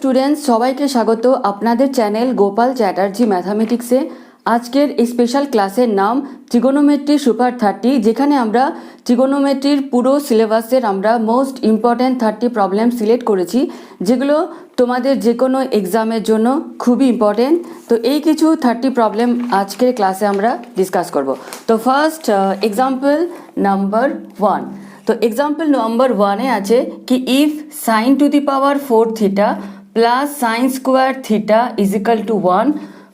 Students, সবাইকে স্বাগত আপনাদের চ্যানেল গোপাল চ্যাটার্জি ম্যাথামেটিক্সে। আজকের এই স্পেশাল ক্লাসের নাম ট্রিগোনোমেট্রি সুপার 30, যেখানে আমরা ট্রিগোনোমেট্রির পুরো সিলেবাসের আমরা মোস্ট ইম্পর্ট্যান্ট 30 প্রবলেম সিলেক্ট করেছি, যেগুলো তোমাদের যে কোনো এক্সামের জন্য খুবই ইম্পর্টেন্ট। তো এই কিছু 30 প্রবলেম আজকের ক্লাসে আমরা ডিসকাস করব। তো ফার্স্ট এক্সাম্পল নাম্বার 1। তো এক্সাম্পল নাম্বার 1-এ আছে কি if sine to the power 4 theta plus sine square theta is equal to 1,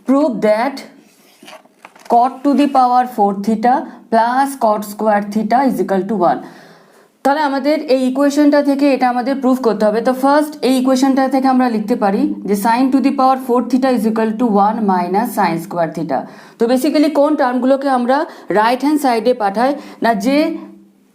prove that cot to the power 4 theta plus cot square theta is equal to 1। তাহলে আমাদের এই ইকুয়েশনটা থেকে এটা আমাদের প্রুভ করতে হবে। তো ফার্স্ট এই ইকুয়েশনটা থেকে আমরা লিখতে পারি যে sine to the power 4 theta is equal to 1 minus sine square theta. তো বেসিক্যালি কোন টার্মগুলোকে আমরা রাইট হ্যান্ড সাইডে পাঠাই না, যে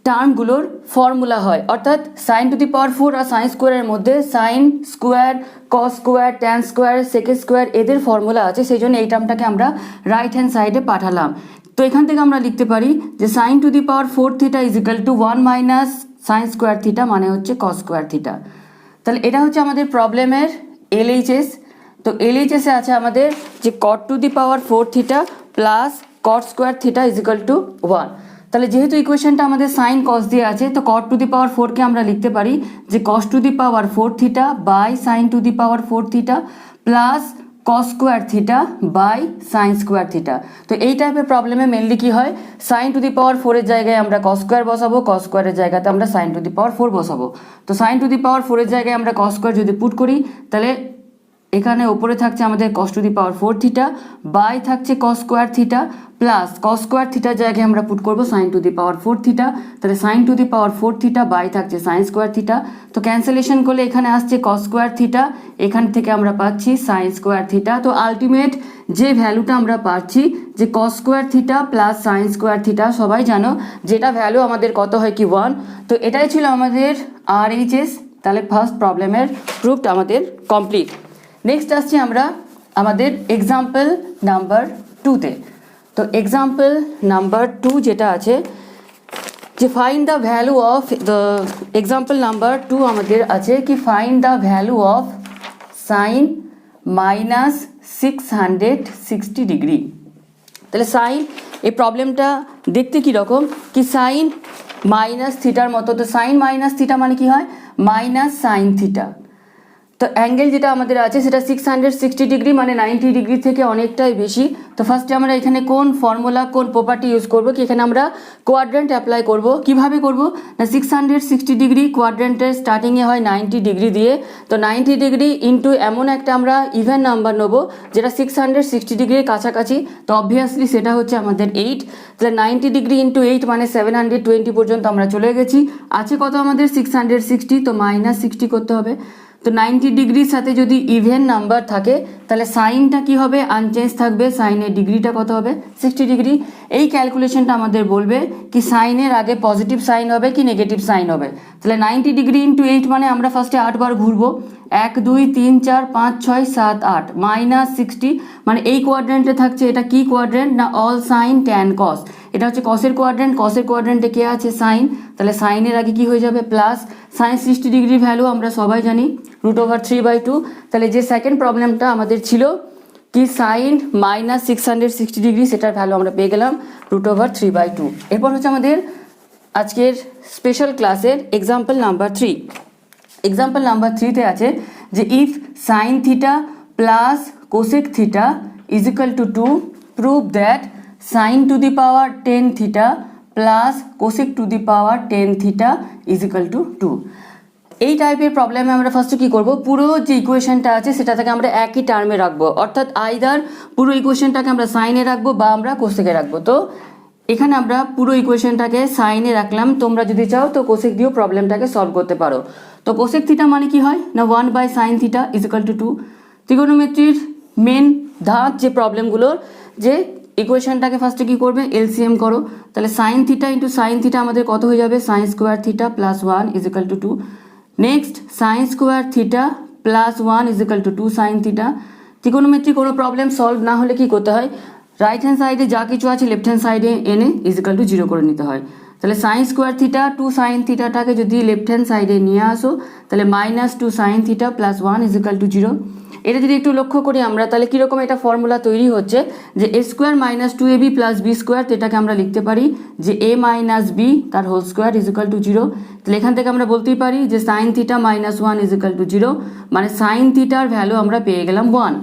টার্মগুলোর ফর্মুলা হয়, অর্থাৎ সাইন টু দি পাওয়ার 4 আর সাইন স্কোয়ারের মধ্যে sine square, cos square, tan square, second square এদের ফর্মুলা আছে, সেই জন্য এই টার্মটাকে আমরা রাইট হ্যান্ড সাইডে পাঠালাম। তো এখান থেকে আমরা লিখতে পারি যে sine to the power 4 theta is equal to 1 minus sine square theta, মানে হচ্ছে কস স্কোয়ার থিটা। তাহলে এটা হচ্ছে আমাদের প্রবলেমের এলএইচএস। তো এলএইচএসে আছে আমাদের যে cot to the power 4 theta plus cot square theta is equal to 1। তাহলে যেহেতু ইকুয়েশনটা আমাদের সাইন কস দিয়ে আছে, তো কট টু দি পাওয়ার 4কে আমরা লিখতে পারি যে cos to the power 4 theta by sine to the power 4 theta plus cos square theta by sine square theta. তো এই টাইপের প্রবলেমে মেনলি কি হয়, সাইন টু দি পাওয়ার 4-এর জায়গায় আমরা কস স্কোয়ার বসাবো, কস স্কোয়ারের জায়গাতে আমরা সাইন টু দি পাওয়ার 4 বসাবো। তো সাইন টু দি পাওয়ার 4-এর জায়গায় আমরা কস স্কোয়ার যদি পুট করি, তাহলে এখানে ওপরে থাকছে আমাদের cos to the power 4 theta by থাকছে cos square theta plus cos square থিটার জায়গায় আমরা পুট করবো sine to the power 4 theta. তাহলে sine to the power 4 theta by থাকছে সাইন স্কোয়ার থিটা। তো ক্যান্সেলেশন করলে এখানে আসছে কস স্কোয়ার থিটা, এখান থেকে আমরা পাচ্ছি সাইন স্কোয়ার থিটা। তো আলটিমেট যে ভ্যালুটা আমরা পাচ্ছি যে cos square theta plus sine square theta, সবাই জানো যেটা ভ্যালু আমাদের কত হয় কি 1। তো এটাই ছিল আমাদের আরএইচএস। তাহলে ফার্স্ট প্রবলেমের প্রুফটা আমাদের কমপ্লিট। নেক্সট আসছি আমরা আমাদের এক্সাম্পল নাম্বার 2-তে। তো এক্সাম্পল নাম্বার 2 যেটা আছে যে find the value of the example number 2 আমাদের আছে কি find the value of sign minus 660 degree. তাহলে সাইন এই প্রবলেমটা দেখতে কীরকম কি সাইন মাইনাস থিটার মতো। তো সাইন মাইনাস থিটা মানে কি হয়, মাইনাস সাইন থিটা। তো অ্যাঙ্গেল যেটা আমাদের আছে সেটা 660 ডিগ্রি, মানে 90 ডিগ্রি থেকে অনেকটাই বেশি। তো ফার্স্টে আমরা এখানে কোন ফর্মুলা, কোন প্রপার্টি ইউজ করবো কি, এখানে আমরা কোয়াড্রেন্ট অ্যাপ্লাই করব। কিভাবে করব না, 660 ডিগ্রি কোয়াড্রেন্টের স্টার্টিংয়ে হয় 90 ডিগ্রি দিয়ে। তো 90 ডিগ্রি ইন্টু এমন একটা আমরা ইভেন নাম্বার নেবো যেটা 660 ডিগ্রির কাছাকাছি। তো অবভিয়াসলি সেটা হচ্ছে আমাদের 8। তাহলে 90 ডিগ্রি ইন্টু 8 মানে 720 পর্যন্ত আমরা চলে গেছি। আছে কত আমাদের 660, তো মাইনাস 60 করতে হবে। তো 90 ডিগ্রির সাথে যদি ইভেন নাম্বার থাকে তাহলে সাইনটা কি হবে, আনচেঞ্জ থাকবে। সাইনের ডিগ্রিটা কত হবে, 60 ডিগ্রি। এই ক্যালকুলেশনটা আমাদের বলবে কি সাইনের আগে পজিটিভ সাইন হবে কি নেগেটিভ সাইন হবে। তাহলে 90 ডিগ্রি ইন্টু 8 মানে আমরা ফার্স্টে 8 বার ঘুরবো, 1 2 3 4 5 6 7 8 মাইনাস 60, মানে এই কোয়াড্রেন্টে থাকছে, এটা কি কোয়াড্রেন্ট না অল সাইন ট্যান কস। এটা হচ্ছে কসের কোয়াড্রেন্ট, কসের কোয়াড্রেন্টে কে আছে সাইন। তাহলে সাইনের আগে কি হয়ে যাবে প্লাস সাইন 60 ডিগ্রি ভ্যালু আমরা সবাই জানি √3/2। তাহলে যে সেকেন্ড প্রবলেমটা আমাদের ছিল কি সাইন মাইনাস 660 ডিগ্রি, সেটার ভ্যালু আমরা পেয়ে গেলাম √3/2। এরপর হচ্ছে আমাদের আজকের স্পেশাল ক্লাসের এক্সাম্পল নাম্বার 3। এক্সাম্পল নাম্বার 3-তে আছে যে if sine theta plus cosec theta is equal to 2, prove that sine to the power 10 theta plus cosec to the power 10 theta is equal to 2। এই টাইপের প্রবলেমে আমরা ফার্স্টে কী করবো, পুরো যে ইকুয়েশনটা আছে সেটা থেকে আমরা একই টার্মে রাখবো, অর্থাৎ আইদার পুরো ইকুয়েশনটাকে আমরা সাইনে রাখবো বা আমরা কোসেকে রাখবো। তো এখানে আমরা পুরো ইকুয়েশনটাকে সাইনে রাখলাম, তোমরা যদি চাও তো কোসেক দিয়েও প্রবলেমটাকে সলভ করতে পারো। তো কোসেক থিটা মানে কি হয় না 1 by sine theta is equal to 2। ত্রিগোনোমেট্রির মেন ধাপ যে প্রবলেমগুলোর, যে ইকুয়েশনটাকে ফার্স্টে কী করবে এলসিএম করো। তাহলে sine theta into sine theta আমাদের কত হয়ে যাবে, sine square theta plus 1 is equal to 2। Next sine square theta plus 1 is equal to 2 sine theta. Trigonometry কোনো প্রবলেম সলভ না হলে কি করতে হয়, রাইট হ্যান্ড সাইডে যা কিছু আছে লেফট হ্যান্ড সাইডে এনে ইজ ইকাল টু 0 করে নিতে হয়। তাহলে sine square theta two sine থিটাটাকে যদি লেফট হ্যান্ড সাইডে নিয়ে আসো তাহলে minus two sine theta plus one is equal to zero. এটা যদি একটু লক্ষ্য করি আমরা তাহলে কীরকম এটা ফর্মুলা তৈরি হচ্ছে যে a square minus two a b plus b square, তো এটাকে আমরা লিখতে পারি যে এ মাইনাস বি তার whole square is equal to zero. তাহলে এখান থেকে আমরা বলতেই পারি যে sine theta minus one is equal to zero, মানে সাইন থিটার ভ্যালু আমরা পেয়ে গেলাম ওয়ান।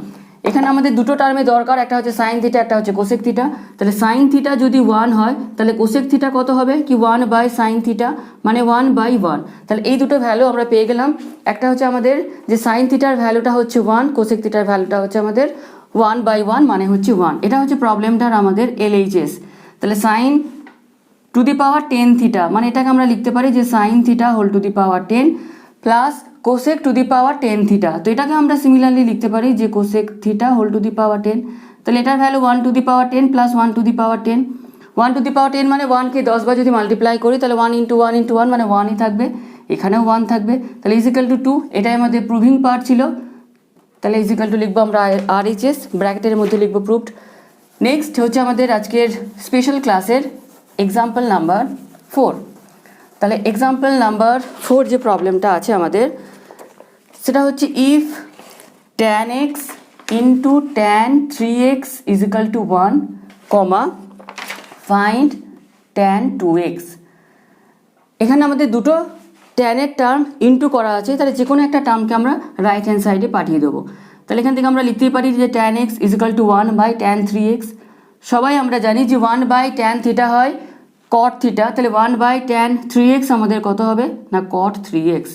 এখানে আমাদের দুটো টার্মে দরকার, একটা হচ্ছে সাইন থিটা, একটা হচ্ছে কোসেক থিটা। তাহলে সাইন থিটা যদি ওয়ান হয় তাহলে কোসেক থিটা কত হবে কি ওয়ান বাই সাইন থিটা, মানে ওয়ান বাই ওয়ান। তাহলে এই দুটো ভ্যালু আমরা পেয়ে গেলাম। একটা হচ্ছে আমাদের যে সাইন থিটার ভ্যালুটা হচ্ছে ওয়ান, কোসেক থিটার ভ্যালুটা হচ্ছে আমাদের ওয়ান বাই ওয়ান, মানে হচ্ছে ওয়ান। এটা হচ্ছে প্রবলেমটার আমাদের LHS। তাহলে sine to the power 10 theta, মানে এটাকে আমরা লিখতে পারি যে sine theta whole to the power 10 plus cosec to the power 10 theta. তো এটাকে আমরা সিমিলারলি লিখতে পারি যে cosec theta whole to the power 10। তাহলে এটার value 1 to the power 10 plus 1 to the power 10। 1 to the power 10 মানে 1কে 10 বার যদি মাল্টিপ্লাই করি তাহলে 1 ইন্টু 1 ইন্টু 1 মানে 1ই থাকবে, এখানেও 1 থাকবে। তাহলে ইজিক্যাল টু 2, এটাই আমাদের প্রুভিং পার্ট ছিল। তাহলে ইজিক্যাল টু লিখবো আমরা RHS, ব্র্যাকেটের মধ্যে লিখবো প্রুভড। নেক্সট হচ্ছে আমাদের আজকের স্পেশাল ক্লাসের এক্সাম্পল নাম্বার 4। তাহলে এক্সাম্পল নাম্বার 4 যে প্রবলেমটা আছে আমাদের সেটা হচ্ছে if tan x into tan 3x is equal to 1, comma find tan 2x। এখানে আমাদের দুটো ট্যানের টার্ম ইন্টু করা আছে, তাহলে যে কোনো একটা টার্মকে আমরা রাইট হ্যান্ড সাইডে পাঠিয়ে দেবো। তাহলে এখান থেকে আমরা লিখতেই পারি যে tan x is equal to 1 by tan 3x। সবাই আমরা জানি যে 1 বাই tan থিটা হয় cot থিটা, তাহলে 1 বাই tan 3x আমাদের কত হবে না cot 3x।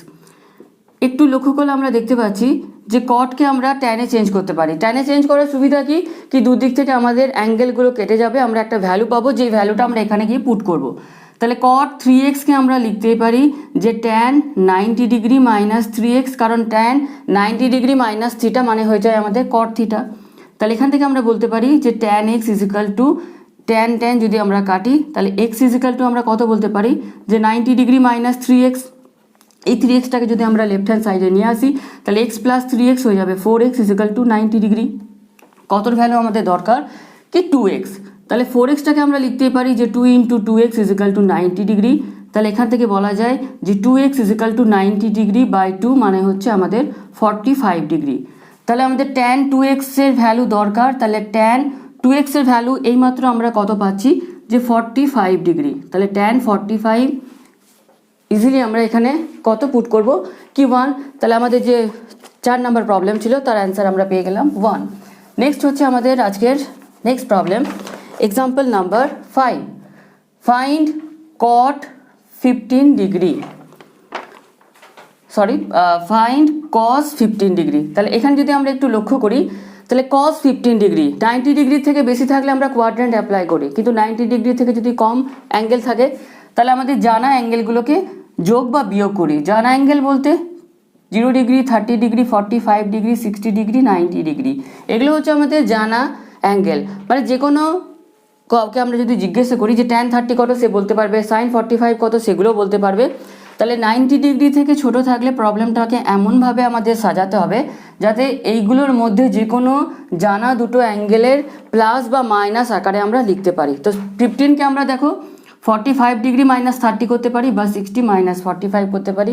একটু লক্ষ্য করলে আমরা দেখতে পাচ্ছি যে কটকে আমরা ট্যানে চেঞ্জ করতে পারি। ট্যানে চেঞ্জ করার সুবিধা কি দুদিক থেকে আমাদের অ্যাঙ্গেলগুলো কেটে যাবে, আমরা একটা ভ্যালু পাবো, যেই ভ্যালুটা আমরা এখানে গিয়ে পুট করব। তাহলে cot 3xকে আমরা লিখতেই পারি যে tan 90 ডিগ্রি মাইনাস 3x, কারণ tan 90 ডিগ্রি মাইনাস থিটা মানে হয়ে যায় আমাদের cot থিটা। তাহলে এখান থেকে আমরা বলতে পারি যে tan x is equal two tan যদি আমরা কাটি তাহলে x ইজ ইকাল টু আমরা কত বলতে পারি যে 90 ডিগ্রি মাইনাস 3x। এই 3xটাকে যদি আমরা লেফট হ্যান্ড সাইডে নিয়ে আসি তাহলে x প্লাস 3x হয়ে যাবে 4x is equal to 90 degree. কতর ভ্যালু আমাদের দরকার কি 2x। তাহলে 4xটাকে আমরা লিখতেই পারি যে 2 into 2x is equal to 90 degree. তাহলে এখান থেকে বলা যায় যে 2x is equal to 90 degree by 2 মানে হচ্ছে আমাদের 45 ডিগ্রি। তাহলে আমাদের tan 2x এর ভ্যালু দরকার, তাহলে tan 2x এর ভ্যালু এইমাত্র আমরা কত পাচ্ছি যে 45 ডিগ্রি। তাহলে tan 45 ইজিলি আমরা এখানে কত পুট করব কি 1। তাহলে আমাদের যে 4 নাম্বার প্রবলেম ছিল তার অ্যান্সার আমরা পেয়ে গেলাম 1। নেক্সট হচ্ছে আমাদের আজকের next problem example number 5, find cot 15 degree, find cos 15 degree. তাহলে এখানে যদি আমরা একটু লক্ষ্য করি তাহলে cos 15 ডিগ্রি 90 ডিগ্রি থেকে বেশি থাকলে আমরা কোয়াড্রেন্ট অ্যাপ্লাই করি, কিন্তু 90 ডিগ্রি থেকে যদি কম অ্যাঙ্গেল থাকে তাহলে আমাদের জানা অ্যাঙ্গেলগুলোকে যোগ বা বিয়োগ করি। জানা অ্যাঙ্গেল বলতে 0 degree, 30 degree, 45 degree, 60 degree, 90 degree, এগুলো হচ্ছে আমাদের জানা অ্যাঙ্গেল। মানে যে কোনো কাউকে আমরা যদি জিজ্ঞাসা করি যে tan 30 কত সে বলতে পারবে, sin 45 কত সেগুলো বলতে পারবে। তাহলে 90 ডিগ্রি থেকে ছোট থাকলে প্রবলেমটাকে এমনভাবে আমাদের সাজাতে হবে যাতে এইগুলোর মধ্যে যে কোনো জানা দুটো অ্যাঙ্গেলের প্লাস বা মাইনাস আকারে আমরা লিখতে পারি। তো 15কে আমরা দেখো 45 ডিগ্রি মাইনাস 30 করতে পারি বা 60 মাইনাস 45 করতে পারি,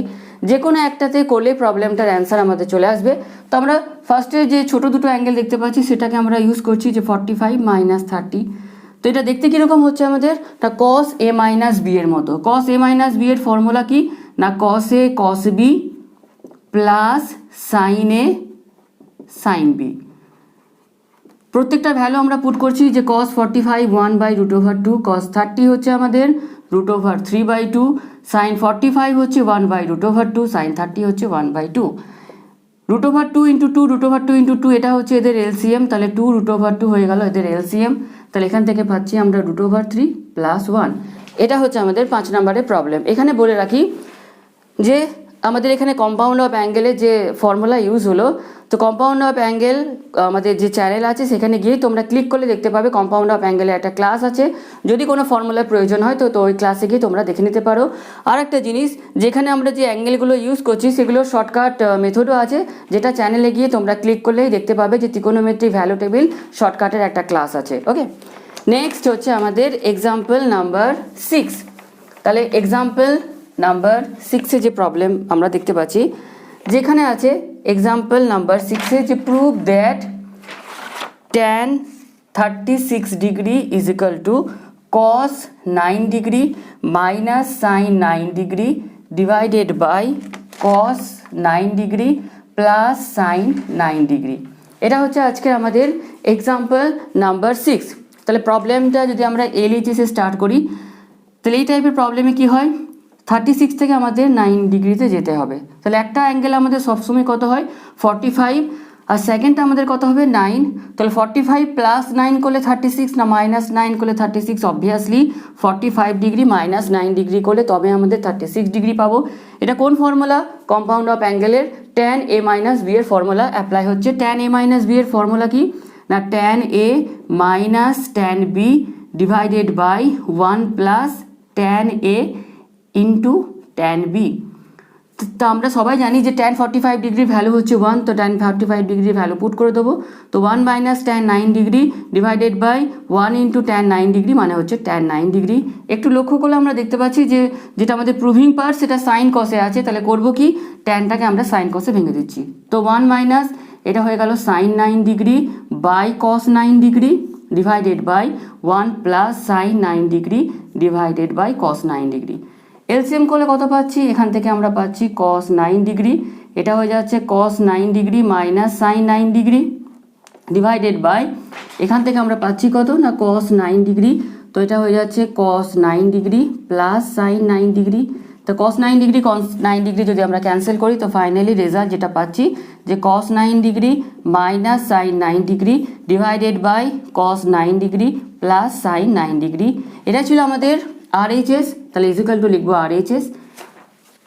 যে কোনো একটাতে করলে প্রবলেমটার অ্যান্সার আমাদের চলে আসবে। তো আমরা ফার্স্টে যে ছোট দুটো অ্যাঙ্গেল দেখতে পাচ্ছি সেটাকে আমরা ইউজ করছি যে 45 মাইনাস 30। তো এটা দেখতে কীরকম হচ্ছে আমাদের তা cos a মাইনাস b এর মতো। cos a মাইনাস b এর ফর্মুলা কি না cos a cos b plus sin a sin b। প্রত্যেকটা ভ্যালু আমরা পুট করছি যে cos 45 1 by root over 2, cos 30 হচ্ছে আমাদের রুট ওভার 3 বাই 2, sin 45 হচ্ছে 1 বাই রুট ওভার 2, sin 30 হচ্ছে 1 by 2। Root over 2 into 2, root over 2 into 2 এটা হচ্ছে এদের এলসিএম, তাহলে 2 রুট ওভার 2 হয়ে গেল এদের এলসিএম। তাহলে এখান থেকে পাচ্ছি আমরা রুট ওভার 3 প্লাস 1। এটা হচ্ছে আমাদের 5 নম্বরের প্রবলেম। এখানে বলে রাখি যে আমাদের এখানে কম্পাউন্ড অফ অ্যাঙ্গেলের যে ফর্মুলা ইউজ হলো, তো কম্পাউন্ড অফ অ্যাঙ্গেল আমাদের যে চ্যানেল আছে সেখানে গিয়ে তোমরা ক্লিক করলে দেখতে পাবে কম্পাউন্ড অফ অ্যাঙ্গেলের একটা ক্লাস আছে। যদি কোনো ফর্মুলার প্রয়োজন হয় তো ওই ক্লাসে গিয়ে তোমরা দেখে নিতে পারো। আর একটা জিনিস, যেখানে আমরা যে অ্যাঙ্গেলগুলো ইউজ করছি সেগুলোর শর্টকাট মেথডও আছে, যেটা চ্যানেলে গিয়ে তোমরা ক্লিক করলেই দেখতে পাবে যে ত্রিকোণমিতি ভ্যালু টেবিল শর্টকাটের একটা ক্লাস আছে। ওকে, নেক্সট হচ্ছে আমাদের এক্সাম্পল নাম্বার 6, তাহলে এক্সাম্পল নাম্বার 6 যে প্রবলেম আমরা দেখতে পাচ্ছি, যেখানে আছে এক্সাম্পল নাম্বার 6 যে prove that tan 36 degree is equal to cos 9 degree minus sine 9 degree divided by cos 9 degree plus sine 9 degree. এটা হচ্ছে আজকে আমাদের এক্সাম্পল নাম্বার 6। তাহলে প্রবলেমটা যদি আমরা এলএইচএসে স্টার্ট করি, তাহলে এই টাইপের প্রবলেমে কি হয়, 36 থেকে আমাদের 9 ডিগ্রিতে যেতে হবে। তাহলে একটা অ্যাঙ্গেল আমাদের সবসময় কত হয় 45, আর সেকেন্ডটা আমাদের কত হবে 9। তাহলে 45 প্লাস 9 করলে 36 না মাইনাস 9 করলে 36, অবভিয়াসলি 45 ডিগ্রি মাইনাস 9 ডিগ্রি করলে তবে আমাদের 36 ডিগ্রি পাবো। এটা কোন ফর্মুলা, কম্পাউন্ড অফ অ্যাঙ্গেলের tan a মাইনাস বি এর ফর্মুলা অ্যাপ্লাই হচ্ছে। tan a মাইনাস বি এর ফর্মুলা কি না, tan a minus tan b divided by 1 plus tan a into tan b। তো আমরা সবাই জানি যে tan 45 ডিগ্রি ভ্যালু হচ্ছে 1, তো tan 45 ডিগ্রি ভ্যালু পুট করে দেবো। তো 1 minus tan 9 degree divided by 1 into tan 9 degree মানে হচ্ছে tan 9 ডিগ্রি। একটু লক্ষ্য করলে আমরা দেখতে পাচ্ছি যে যেটা আমাদের প্রুভিং পার্ট সেটা সাইন কসে আছে, তাহলে করবো কি, ট্যানটাকে আমরা সাইন কসে ভেঙে দিচ্ছি। তো 1 মাইনাস এটা হয়ে গেল sine 9 degree by cos 9 degree divided by 1 plus sine 9 degree divided by cos 9 degree. LCM করলে কত পাচ্ছি, এখান থেকে আমরা পাচ্ছি cos 9 ডিগ্রি, এটা হয়ে যাচ্ছে cos 9 degree minus sine 9 degree divided by, এখান থেকে আমরা পাচ্ছি কত না cos 9 ডিগ্রি, তো এটা হয়ে যাচ্ছে cos 9 degree plus sine 9 degree. তো cos 9 ডিগ্রি cos 9 ডিগ্রি যদি আমরা ক্যান্সেল করি, তো ফাইনালি রেজাল্ট যেটা পাচ্ছি যে cos 9 degree minus sine 9 degree divided by cos 9 degree plus sine 9 degree. এটা ছিল আমাদের RHS। তাহলে ইজিক্যাল টু লিখবো RHS,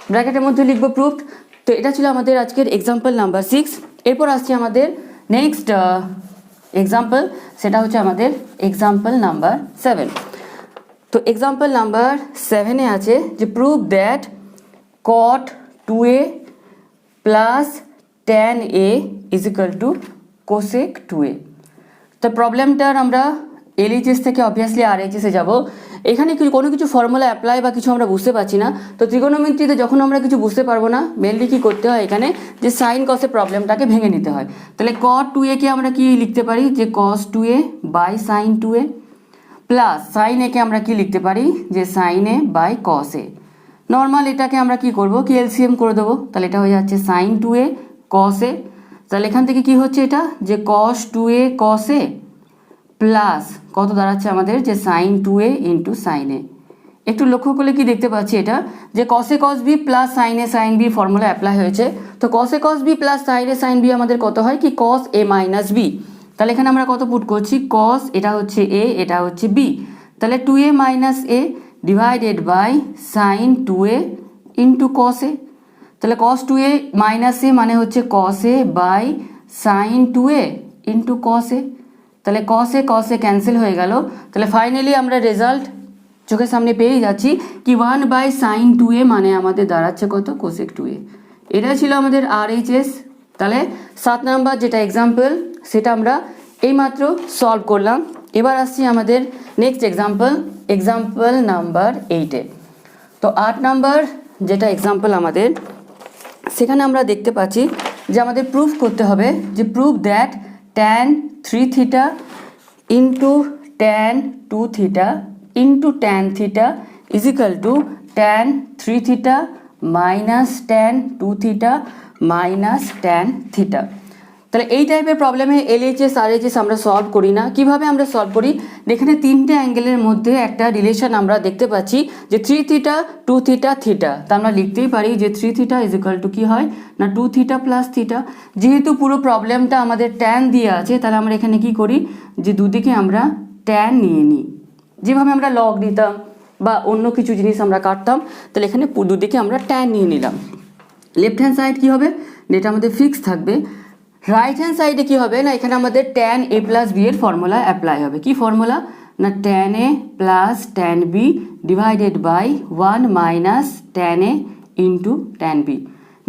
ব্র্যাকেটের মধ্যে লিখবো প্রুফড। তো এটা ছিল আমাদের আজকের এক্সাম্পল নাম্বার 6। এরপর আসছে আমাদের নেক্সট এক্সাম্পল, সেটা হচ্ছে আমাদের এক্সাম্পল নাম্বার 7। তো এক্সাম্পল নাম্বার 7-এ আছে যে prove that cot 2a plus tan a is equal two cosec 2a। তো প্রবলেমটার আমরা এলএইচএস থেকে অবভিয়াসলি আরএইচএসে যাব। এখানে কোনো কিছু ফর্মুলা অ্যাপ্লাই বা কিছু আমরা বুঝতে পারছি না। তো ত্রিগোনোমেট্রিতে যখন আমরা কিছু বুঝতে পারবো না, মেনলি কী করতে হয়, এখানে যে সাইন কসে প্রবলেমটাকে ভেঙে নিতে হয়। তাহলে cot 2a কে আমরা কি লিখতে পারি, যে cos 2a by sine 2a plus sine একে আমরা কি লিখতে পারি, যে sine a by cos a। Normal এটাকে আমরা কি করব, কি এলসিএম করে দেবো। তাহলে এটা হয়ে যাচ্ছে সাইন 2a cos a। তাহলে এখান থেকে কি হচ্ছে এটা, যে cos 2a cos a plus কত দাঁড়াচ্ছে আমাদের, যে সাইন 2a ইন্টু সাইন এ। একটু লক্ষ্য করলে কি দেখতে পাচ্ছি এটা, যে cos a cos b plus sine A sine b formula apply হয়েছে। তো cos a cos b plus sine A sine b আমাদের কত হয়, কি cos a মাইনাস b। তাহলে এখানে আমরা কত পুট করছি, cos এটা হচ্ছে a, এটা হচ্ছে b, তাহলে 2a minus a divided by sine 2a into cos a। তাহলে cos 2a মাইনাস a মানে হচ্ছে cos a by sine 2a into cos a। তাহলে cos a ক্যান্সেল হয়ে গেল। তাহলে ফাইনালি আমরা রেজাল্ট চোখের সামনে পেয়ে যাচ্ছি কি 1 বাই সাইন 2a মানে আমাদের দাঁড়াচ্ছে কত, cosec 2a। এটা ছিল আমাদের RHS। তাহলে 7 নাম্বার যেটা এক্সাম্পল, সেটা আমরা এইমাত্র সলভ করলাম। এবার আসছি আমাদের নেক্সট এক্সাম্পল, এক্সাম্পল নাম্বার 8-এ। তো 8 নাম্বার যেটা এক্সাম্পল আমাদের, সেখানে আমরা দেখতে পাচ্ছি যে আমাদের প্রুফ করতে হবে যে proof that tan 3 theta into tan 2 theta into tan theta is equal two tan 3 theta minus tan 2 theta minus tan theta. তাহলে এই টাইপের প্রবলেমে এলএইচএস আরএইচএস আমরা সলভ করি না। কিভাবে আমরা সলভ করি, এখানে তিনটে অ্যাঙ্গেলের মধ্যে একটা রিলেশন আমরা দেখতে পাচ্ছি যে 3 থিটা 2 থিটা থিটা। তা আমরা লিখতেই পারি যে 3 থিটা ইজ ইকুয়াল টু কী হয় না 2 থিটা প্লাস থিটা। যেহেতু পুরো প্রবলেমটা আমাদের ট্যান দিয়ে আছে, তাহলে আমরা এখানে কি করি, যে দুদিকে আমরা ট্যান নিয়ে নিই, যেভাবে আমরা লগ নিতাম বা অন্য কিছু জিনিস আমরা কাটতাম। তাহলে এখানে দুদিকে আমরা ট্যান নিয়ে নিলাম। লেফট হ্যান্ড সাইড কী হবে, এটা আমাদের ফিক্স থাকবে। রাইট হ্যান্ড সাইডে কী হবে না, এখানে আমাদের tan a প্লাস বি এর ফর্মুলা অ্যাপ্লাই হবে। কি ফর্মুলা না tan a plus tan b divided by 1 minus tan a into tan b।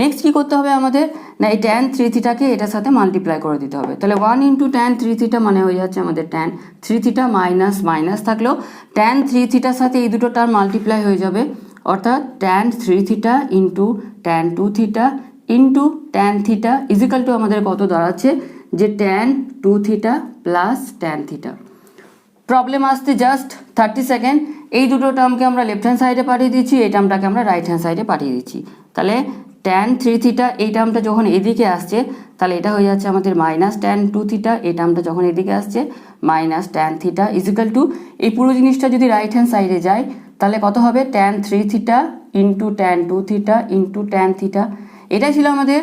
Next কী করতে হবে আমাদের, না এই ট্যান থ্রি থিটাকে এটার সাথে মাল্টিপ্লাই করে দিতে হবে। তাহলে 1 ইন্টু ট্যান থ্রি থিটা মানে হয়ে যাচ্ছে আমাদের tan three theta minus minus থাকলেও ট্যান থ্রি থিটার সাথে এই দুটো টার্ম মাল্টিপ্লাই হয়ে যাবে, অর্থাৎ tan three theta into tan two theta into tan theta is equal to আমাদের কত দাঁড়াচ্ছে, যে tan two theta plus tan theta. Problem আসতে জাস্ট 30 সেকেন্ড। এই দুটো টার্মকে আমরা লেফট হ্যান্ড সাইডে পাঠিয়ে দিচ্ছি, এই টার্মটাকে আমরা রাইট হ্যান্ড সাইডে পাঠিয়ে দিচ্ছি। তাহলে ট্যান থ্রি থিটা এই টার্মটা যখন এদিকে আসছে তাহলে এটা হয়ে যাচ্ছে আমাদের মাইনাস ট্যান টু থিটা, এই টার্মটা যখন এদিকে আসছে minus tan theta is equal to এই পুরো জিনিসটা যদি রাইট হ্যান্ড সাইডে যায় তাহলে কত হবে, tan three theta into tan two theta into tan theta. এটাই ছিল আমাদের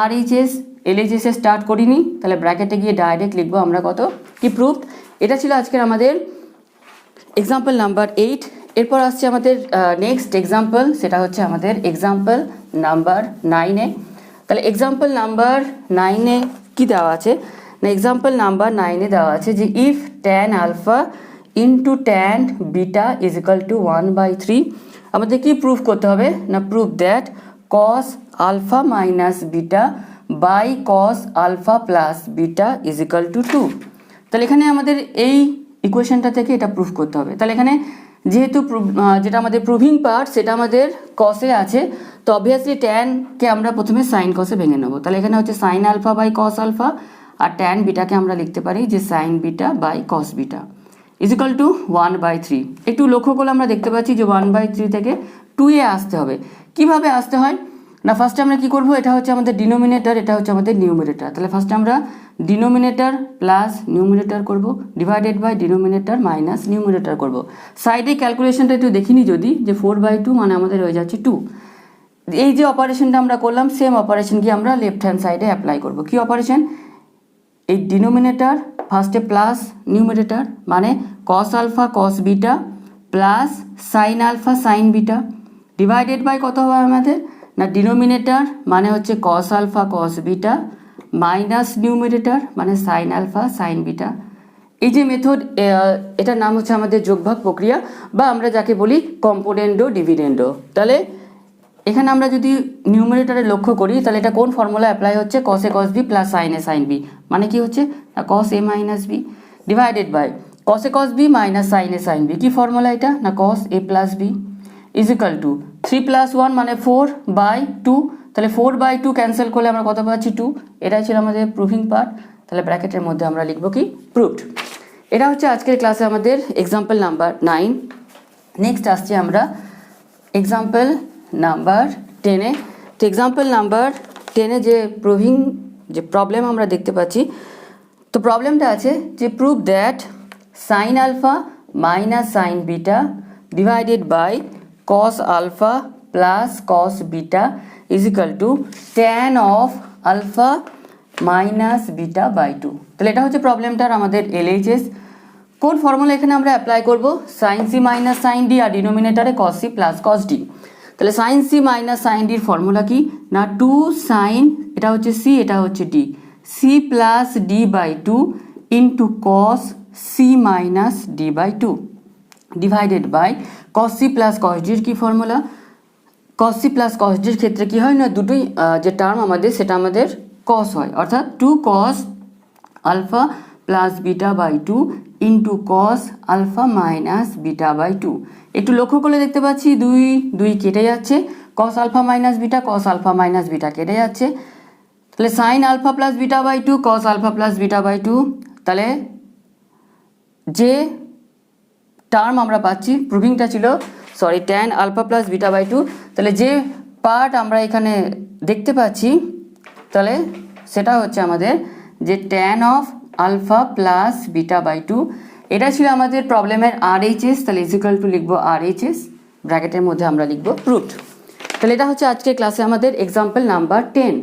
RHS। LHS এ স্টার্ট করিনি, তাহলে ব্র্যাকেটে গিয়ে ডাইরেক্ট লিখবো আমরা কত কি প্রুফড। এটা ছিল আজকের আমাদের এক্সাম্পল নাম্বার 8। এরপর আসছে আমাদের নেক্সট এক্সাম্পল, সেটা হচ্ছে আমাদের এক্সাম্পল নাম্বার 9-এ। তাহলে এক্সাম্পল নাম্বার 9-এ কী দেওয়া আছে, না এক্সাম্পল নাম্বার 9-এ দেওয়া আছে যে if tan alpha into tan beta is equal to 1/3, আমাদের কি প্রুফ করতে হবে, না proof that cos alpha minus beta by cos alpha plus beta is equal to 2। তাহলে এখানে আমাদের এই ইকুয়েশনটা থেকে এটা প্রুফ করতে হবে। তাহলে এখানে যেহেতু যেটা আমাদের প্রুভিং পার্ট সেটা আমাদের কসে আছে, তো অবভিয়াসলি ট্যানকে আমরা প্রথমে সাইন কসে ভেঙে নেবো। তাহলে এখানে হচ্ছে sine alpha by cos alpha, আর ট্যান বিটাকে আমরা লিখতে পারি যে sine beta by cos beta is equal to 1/3। একটু লক্ষ্য করলে আমরা দেখতে পাচ্ছি যে 1/3 থেকে 2-এ আসতে হবে। কিভাবে আসতে হয়, না ফার্স্টে আমরা কি করব, এটা হচ্ছে আমাদের ডিনোমিনেটর, এটা হচ্ছে আমাদের নিউমিনেটর। তাহলে ফার্স্টে আমরা ডিনোমিনেটর প্লাস নিউমিনেটর করব, divided by denominator minus numerator করব। সাইডে ক্যালকুলেশনটা একটু দেখিনি যদি, যে 4/2 মানে আমাদের হয়ে যাচ্ছে 2। এই যে অপারেশনটা আমরা করলাম সেম অপারেশনকে আমরা লেফট হ্যান্ড সাইডে অ্যাপ্লাই করব। কি অপারেশন, এই ডিনোমিনেটর ফার্স্টে প্লাস নিউমিনেটর মানে cos alpha cos beta plus sine alpha sine beta divided by কত হবে আমাদের, না ডিনোমিনেটর মানে হচ্ছে cos alpha cos beta minus numerator মানে সাইন আলফা সাইন বিটা। এই যে মেথড, এটার নাম হচ্ছে আমাদের যোগভাগ প্রক্রিয়া, বা আমরা যাকে বলি কম্পোনেন্ডো ডিভিডেন্ডো। তাহলে এখানে আমরা যদি নিউমিনেটরে লক্ষ্য করি তাহলে এটা কোন ফর্মুলা অ্যাপ্লাই হচ্ছে, cos A cos B plus sine A sine B, মানে কি হচ্ছে না cos A minus B divided by cos A cos B minus sine A sine B. কি ফর্মুলা এটা, না cos A plus B is equal to 3 + 1 মানে 4/2। তাহলে 4/2 cancel করলে আমরা কত পাচ্ছি 2। এটাই ছিল আমাদের প্রুভিং পার্ট। তাহলে ব্র্যাকেটের মধ্যে আমরা লিখবো কি প্রুভড। এটা হচ্ছে আজকের ক্লাসে আমাদের এক্সাম্পল নাম্বার 9। নেক্সট আসছি আমরা এক্সাম্পল নাম্বার 10-এ। তো এক্সাম্পল নাম্বার 10-এ যে প্রুভিং যে প্রবলেম আমরা দেখতে পাচ্ছি, তো প্রবলেমটা আছে যে prove that sine alpha minus sine beta divided by cos alpha plus cos beta is equal to tan of alpha minus beta by 2। তাহলে এটা হচ্ছে প্রবলেমটার আমাদের LHS। কোন ফর্মুলা এখানে আমরা অ্যাপ্লাই করব, sine C minus sine D আর ডিনোমিনেটারে cos C plus cos D. তাহলে সাইন সি মাইনাস সাইন ডির ফর্মুলা কি, না 2 সাইন, এটা হচ্ছে সি এটা হচ্ছে D, C plus D by 2 into cos C minus D by 2 divided by cos C plus cos ডির কি formula, cos C plus cos ডির ক্ষেত্রে কি হয়, না দুটোই যে টার্ম আমাদের সেটা আমাদের কস হয়, অর্থাৎ 2 cos alpha plus beta by 2 into cos alpha minus beta by 2। একটু লক্ষ্য করলে দেখতে পাচ্ছি 2 কেটে যাচ্ছে, cos alpha minus beta cos alpha minus beta কেটে যাচ্ছে। তাহলে sine alpha plus beta by 2 cos alpha plus beta by 2। তাহলে যে টার্ম আমরা পাচ্ছি, প্রুভিংটা ছিল tan alpha plus beta by 2। তাহলে যে পার্ট আমরা এখানে দেখতে পাচ্ছি তাহলে সেটা হচ্ছে আমাদের যে tan of alpha plus beta by 2। এটা ছিল আমাদের প্রবলেমের RHS। তাহলে ইজিক্যাল টু লিখবো RHS, ব্র্যাকেটের মধ্যে আমরা লিখবো প্রুভড। তাহলে এটা হচ্ছে আজকের ক্লাসে আমাদের এক্সাম্পল নাম্বার 10।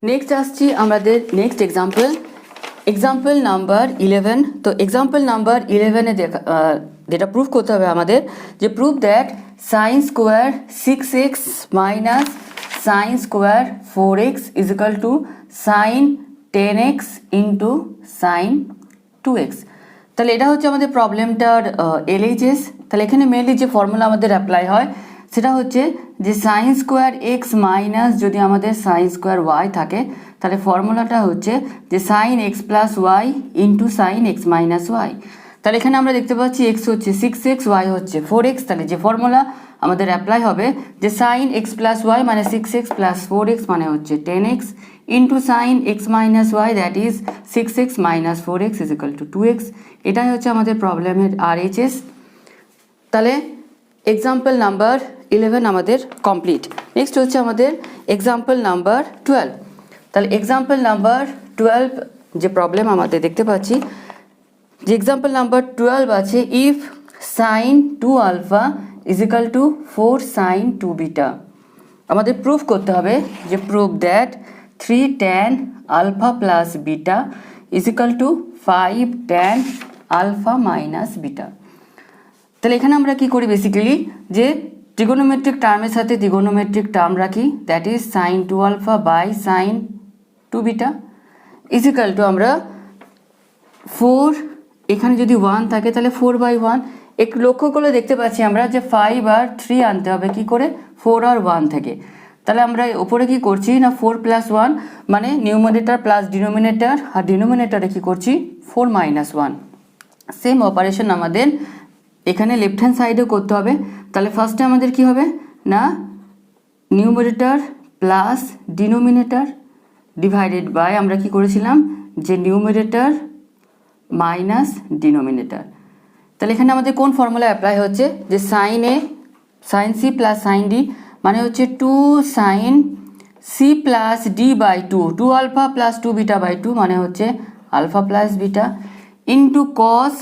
নেক্সট আসছি আমাদের নেক্সট এক্সাম্পল নাম্বার 11। তো এক্সাম্পল নাম্বার 11-এ যেটা প্রুভ করতে হবে আমাদের, যে prove that sine square 6x minus sine square 4x is equal to sine 10x into sine 2x। তাহলে এটা হচ্ছে আমাদের প্রবলেমটার এলএইচএস। তাহলে এখানে মেনলি যে ফর্মুলা আমাদের অ্যাপ্লাই হয় সেটা হচ্ছে যে সাইন স্কোয়ার এক্স মাইনাস যদি আমাদের সাইন স্কোয়ার ওয়াই থাকে তাহলে ফর্মুলাটা হচ্ছে যে sine x plus y into sine x minus y. তাহলে এখানে আমরা দেখতে পাচ্ছি এক্স হচ্ছে 6x, ওয়াই হচ্ছে 4x। তাহলে যে ফর্মুলা আমাদের অ্যাপ্লাই হবে যে সাইন এক্স প্লাস ওয়াই মানে 6x প্লাস 4x মানে হচ্ছে 10x into sine x minus y that is 6x minus 4x is equal to 2x। এটাই হচ্ছে আমাদের প্রবলেমের RHS। তাহলে এক্সাম্পল নাম্বার 11 আমাদের কমপ্লিট। নেক্সট হচ্ছে আমাদের এক্সাম্পল নাম্বার 12। তাহলে এক্সাম্পল নাম্বার 12 যে প্রবলেম আমাদের দেখতে পাচ্ছি যে এক্সাম্পল নাম্বার 12 আছে if sine 2 alpha is equal to 4 sine 2 beta. আমাদের প্রুফ করতে হবে যে proof that 3 tan alpha plus beta is equal to 5 tan alpha minus beta. তাহলে এখানে আমরা কি করি বেসিক্যালি যে ট্রিগোনোমেট্রিক টার্মের সাথে ট্রিগোনোমেট্রিক টার্ম রাখি that is sine 2 alpha by sine 2 beta is equal to আমরা 4 এখানে যদি 1 থাকে তাহলে 4/1 একটু লক্ষ্য করলে দেখতে পাচ্ছি আমরা যে 5 আর 3 আনতে হবে কি করে 4 আর 1 থেকে। তাহলে আমরা ওপরে কি করছি না 4 প্লাস 1 মানে নিউমারেটর প্লাস ডিনোমিনেটর আর ডিনোমিনেটরে কি করছি 4 মাইনাস 1। সেম অপারেশন আমাদের এখানে লেফট হ্যান্ড সাইডেও করতে হবে। তাহলে ফার্স্টে আমাদের কি হবে না numerator plus denominator divided by আমরা কি করেছিলাম যে নিউমারেটর মাইনাস ডিনোমিনেটর। তাহলে এখানে আমাদের কোন ফর্মুলা অ্যাপ্লাই হচ্ছে যে সাইন এ sine C plus sine D মানে হচ্ছে 2 sine C plus D by 2 alpha plus 2 beta by 2 মানে হচ্ছে alpha plus beta into cos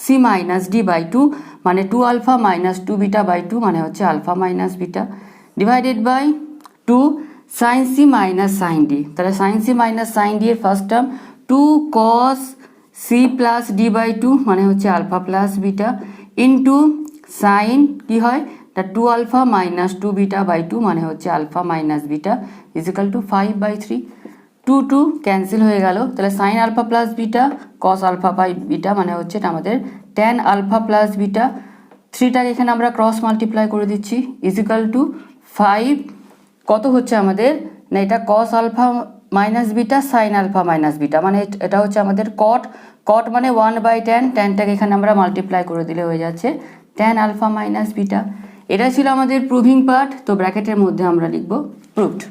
C minus D by 2 মানে 2 আলফা মাইনাস 2 বিটা বাই 2 মানে হচ্ছে alpha minus beta divided by 2 sine C minus sine D. তাহলে sine C minus sine D এর first term 2 cos C plus D by 2 মানে হচ্ছে alpha plus beta into sine কি হয় তা 2 alpha minus 2 beta by 2 মানে হচ্ছে alpha minus beta is equal to 5/3। 2 cancel হয়ে গেল। তাহলে sine alpha plus beta cos alpha by beta মানে হচ্ছে এটা আমাদের ট্যান আলফা প্লাস বিটা 3টাকে এখানে আমরা ক্রস মাল্টিপ্লাই করে দিচ্ছি ইজ ইকাল টু 5 কত হচ্ছে আমাদের না এটা cos alpha minus beta sine alpha minus beta মানে এটা হচ্ছে আমাদের কট মানে 1/tan ট্যানটাকে এখানে আমরা মাল্টিপ্লাই করে দিলে হয়ে যাচ্ছে ট্যান আলফা মাইনাস বিটা। এটা ছিল আমাদের প্রুভিং পার্ট। তো ব্র্যাকেটের মধ্যে আমরা লিখব প্রুভড।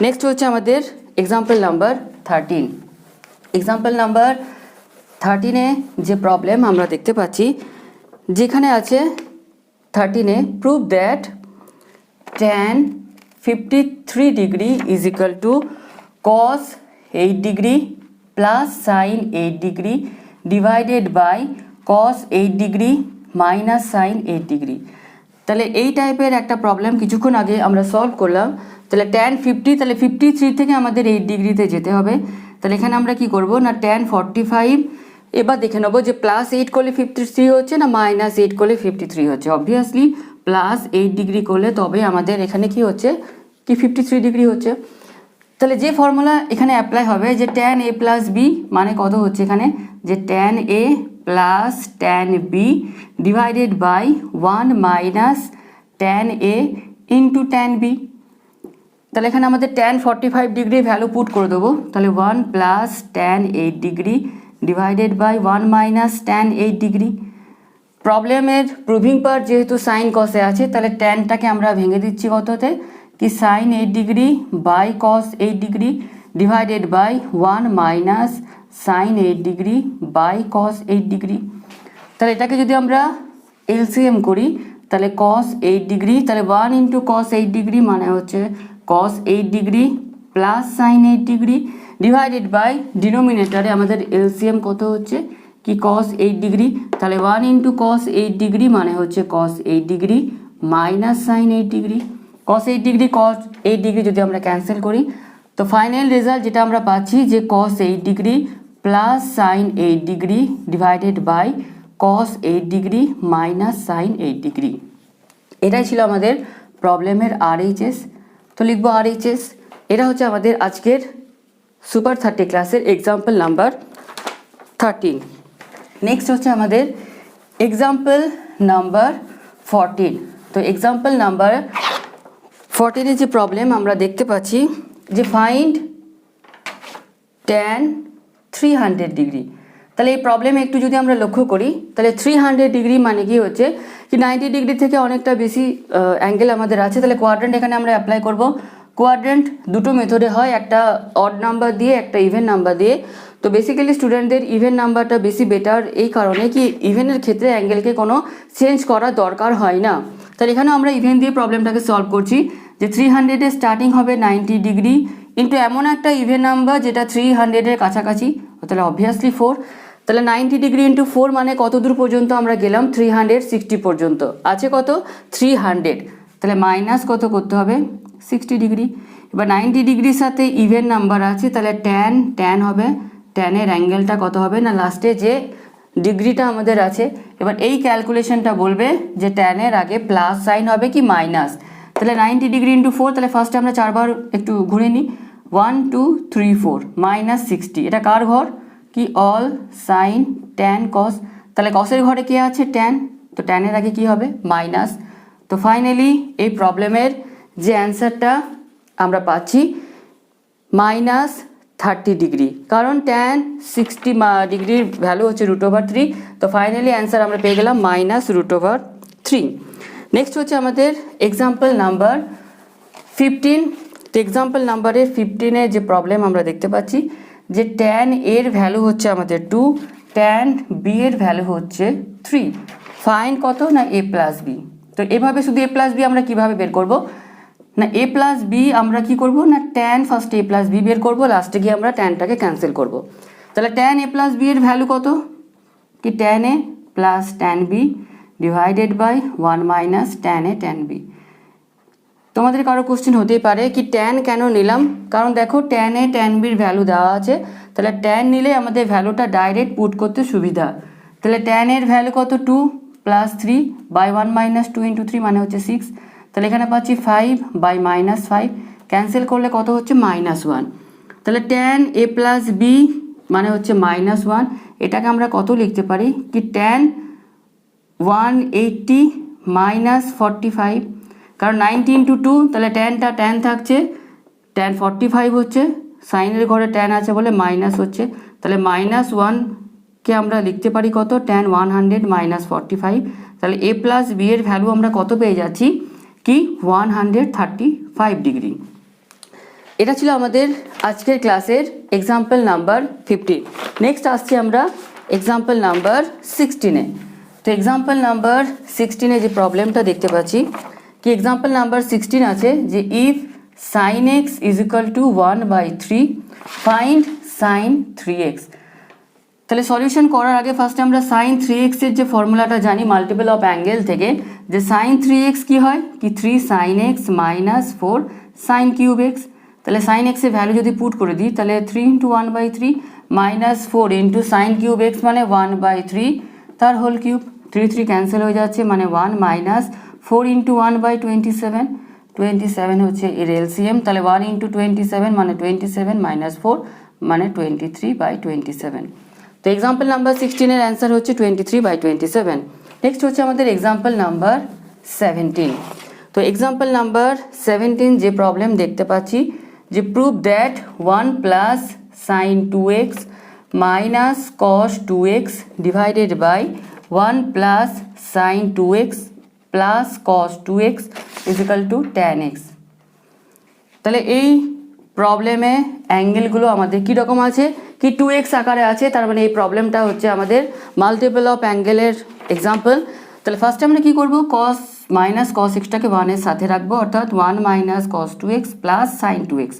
নেক্সট হচ্ছে আমাদের এক্সাম্পল নাম্বার 13। এক্সাম্পল নাম্বার 13-এ যে প্রবলেম আমরা দেখতে পাচ্ছি যেখানে আছে 13-এ prove that tan 53 degree is equal to cos 8 degree plus sine 8 degree divided by cos 8 degree minus sine 8 degree. তাহলে এই টাইপের একটা প্রবলেম কিছুক্ষণ আগে আমরা সলভ করলাম। তাহলে tan 50 তাহলে 53 থেকে আমাদের 8 ডিগ্রিতে যেতে হবে। তাহলে এখানে আমরা কি করব না tan 45 এবার দেখে নেবো যে প্লাস 8 করলে 53 হচ্ছে না মাইনাস 8 করলে 53 হচ্ছে। অবভিয়াসলি প্লাস 8 ডিগ্রি করলে তবে আমাদের এখানে কি হচ্ছে কি 53 ডিগ্রি হচ্ছে। তাহলে যে ফর্মুলা এখানে অ্যাপ্লাই হবে যে tan a প্লাস বি মানে কত হচ্ছে এখানে যে tan a plus tan b divided by 1 minus tan a into tan b। তাহলে এখানে আমাদের tan 45 ডিগ্রি ভ্যালু পুট করে দেবো। তাহলে 1 plus tan 8 degree divided by 1 minus tan 8 degree. প্রবলেমের প্রুভিং পার্ট যেহেতু সাইন কসে আছে তাহলে ট্যানটাকে আমরা ভেঙে দিচ্ছি কততে কি sine 8 degree by cos 8 degree divided by 1 minus sine 8 degree by cos 8 degree. তাহলে এটাকে যদি আমরা এলসিএম করি তাহলে কস 8 ডিগ্রি তাহলে 1 ইন্টু কস 8 ডিগ্রি মানে হচ্ছে cos 8 degree plus sine 8 degree divided by ডিনোমিনেটারে আমাদের এলসিএম কত হচ্ছে কি cos 8 ডিগ্রি তাহলে 1 ইন্টু cos 8 ডিগ্রি মানে হচ্ছে cos 8 degree minus sine 8 degree. cos 8 degree cos 8 degree যদি আমরা ক্যান্সেল করি তো ফাইনাল রেজাল্ট যেটা আমরা পাচ্ছি যে cos 8 degree plus sine 8 degree divided by cos 8 degree minus sine 8 degree. এটাই ছিল আমাদের প্রবলেমের RHS। তো লিখবো RHS। এটা হচ্ছে আমাদের আজকের সুপার 30 ক্লাসের এক্সাম্পল নাম্বার 13। নেক্সট হচ্ছে আমাদের এক্সাম্পল নাম্বার 14। তো এক্সাম্পল নাম্বার 14 যে প্রবলেম আমরা দেখতে পাচ্ছি যে ফাইন্ড tan 300 ডিগ্রি। তাহলে এই প্রবলেমে একটু যদি আমরা লক্ষ্য করি তাহলে 300 ডিগ্রি মানে কি হচ্ছে কি 90 ডিগ্রি থেকে অনেকটা বেশি অ্যাঙ্গেল আমাদের আছে। তাহলে কোয়াড্রেন্ট এখানে আমরা অ্যাপ্লাই করব। কোয়াড্রেন্ট দুটো মেথডে হয়, একটা অড নাম্বার দিয়ে একটা ইভেন নাম্বার দিয়ে। তো বেসিক্যালি স্টুডেন্টদের ইভেন নাম্বারটা বেশি বেটার এই কারণে কি ইভেনের ক্ষেত্রে অ্যাঙ্গেলকে কোনো চেঞ্জ করার দরকার হয় না। তাহলে এখানেও আমরা ইভেন দিয়ে প্রবলেমটাকে সলভ করছি যে 300 এর স্টার্টিং হবে 90 ডিগ্রি ইন্টু এমন একটা ইভেন নাম্বার যেটা 300 এর কাছাকাছি, তাহলে অবভিয়াসলি 4। তাহলে 90 ডিগ্রি ইন্টু 4 মানে কত দূর পর্যন্ত আমরা গেলাম 360 পর্যন্ত, আছে কত 300। তাহলে মাইনাস কত করতে হবে 60 ডিগ্রি। এবার 90 ডিগ্রির সাথে ইভেন নাম্বার আছে, তাহলে ট্যান হবে, ট্যানের অ্যাঙ্গেলটা কত হবে না লাস্টে যে ডিগ্রিটা আমাদের আছে। এবার এই ক্যালকুলেশনটা বলবে যে ট্যানের আগে প্লাস সাইন হবে কি মাইনাস। তাহলে 90 ডিগ্রি ইন্টু 4, তাহলে ফার্স্টে আমরা 4বার একটু ঘুরে নিই, 1 2 3 4 মাইনাস 60। এটা কার ঘর কি অল সাইন ট্যান কস, তাহলে কসের ঘরে কে আছে ট্যান, তো ট্যানের আগে কি হবে মাইনাস। তো ফাইনালি এই প্রবলেমের যে অ্যান্সারটা আমরা পাচ্ছি মাইনাস 30 ডিগ্রি, কারণ ট্যান 60 ডিগ্রির ভ্যালু হচ্ছে √3। তো ফাইনালি অ্যান্সার আমরা পেয়ে গেলাম মাইনাস √3। নেক্সট হচ্ছে আমাদের এক্সাম্পল নাম্বার 15। তো এক্সাম্পল নাম্বারের 15-এ যে প্রবলেম আমরা দেখতে পাচ্ছি যে ট্যান এর ভ্যালু হচ্ছে আমাদের 2, ট্যান বি এর ভ্যালু হচ্ছে 3। ফাইন কত না a প্লাস বি। তো এভাবে শুধু a প্লাস বি আমরা কিভাবে বের করব না a প্লাস বি আমরা কি করব না tan first a plus b বের করব, লাস্টে গিয়ে আমরা ট্যানটাকে ক্যান্সেল করব। তাহলে ট্যান a প্লাস বি এর ভ্যালু কত কি tan a plus tan b divided by 1 minus tan a tan b. তোমাদের কারো কোশ্চেন হতেই পারে কি ট্যান কেন নিলাম, কারণ দেখো ট্যান a ট্যান বির ভ্যালু দেওয়া আছে, তাহলে ট্যান নিলে আমাদের ভ্যালুটা ডাইরেক্ট পুট করতে সুবিধা। তাহলে ট্যান এর ভ্যালু কত 2 প্লাস 3 বাই 1 মাইনাস 2 ইন্টু 3 মানে হচ্ছে 6। তাহলে এখানে পাচ্ছি 5 বাই মাইনাস 5, ক্যান্সেল করলে কত হচ্ছে -1। তাহলে ট্যান a প্লাস বি মানে হচ্ছে -1। এটাকে আমরা কত লিখতে পারি কি ট্যান 180 মাইনাস 45, কারণ 90 ইন্টু 2 তাহলে ট্যান থাকছে, ট্যান 45 হচ্ছে, সাইনের ঘরে ট্যান আছে বলে মাইনাস হচ্ছে, তাহলে -1কে আমরা লিখতে পারি কত ট্যান 100 মাইনাস 45। তাহলে a প্লাস বি এর ভ্যালু আমরা কত পেয়ে যাচ্ছি কি 135 ডিগ্রি। এটা ছিল আমাদের আজকের ক্লাসের এক্সাম্পল নাম্বার 15। নেক্সট আসছি আমরা এক্সাম্পল নাম্বার 16-এ। তো এক্সাম্পল নাম্বার 16-এ যে প্রবলেমটা দেখতে পাচ্ছি কি এক্সাম্পল নাম্বার 16 আছে যে if sine x is equal to 1/3 find sine 3x। তাহলে সলিউশন করার আগে ফার্স্টে আমরা সাইন 3x এর যে ফর্মুলাটা জানি মাল্টিপল অফ অ্যাঙ্গেল থেকে, যে সাইন 3x কি হয় কি 3 sine x minus 4 sine cube x. তাহলে সাইন এক্স এর ভ্যালু যদি পুট করে দিই তাহলে 3 into 1/3 minus 4 into sine cube x মানে 1/3 তার হোল কিউব, 3 3 ক্যান্সেল হয়ে যাচ্ছে মানে 1 মাইনাস 4 ইন্টু 1/27, 27 হচ্ছে এর এলসিএম, তাহলে 1 ইন্টু 27 মানে 27 মাইনাস 4 মানে 23/27। তো এক্সাম্পল নাম্বার 16-এর অ্যান্সার হচ্ছে 23/27। নেক্সট হচ্ছে আমাদের এক্সাম্পল নাম্বার 17। তো এক্সাম্পল নাম্বার 17 যে প্রবলেম দেখতে পাচ্ছি যে prove that 1 plus sine 2x minus cos 2x divided by 1 plus sine 2x plus cos 2x is equal to tan x. তাহলে এই প্রবলেমে অ্যাঙ্গেলগুলো আমাদের কীরকম আছে কি 2x আকারে আছে, তার মানে এই প্রবলেমটা হচ্ছে আমাদের মাল্টিপল অফ অ্যাঙ্গেলের এক্সাম্পল। তাহলে ফার্স্টে আমরা কী করবো কস মাইনাস কস এক্সটাকে 1-এর সাথে রাখবো, অর্থাৎ 1 minus cos 2x plus sine 2x,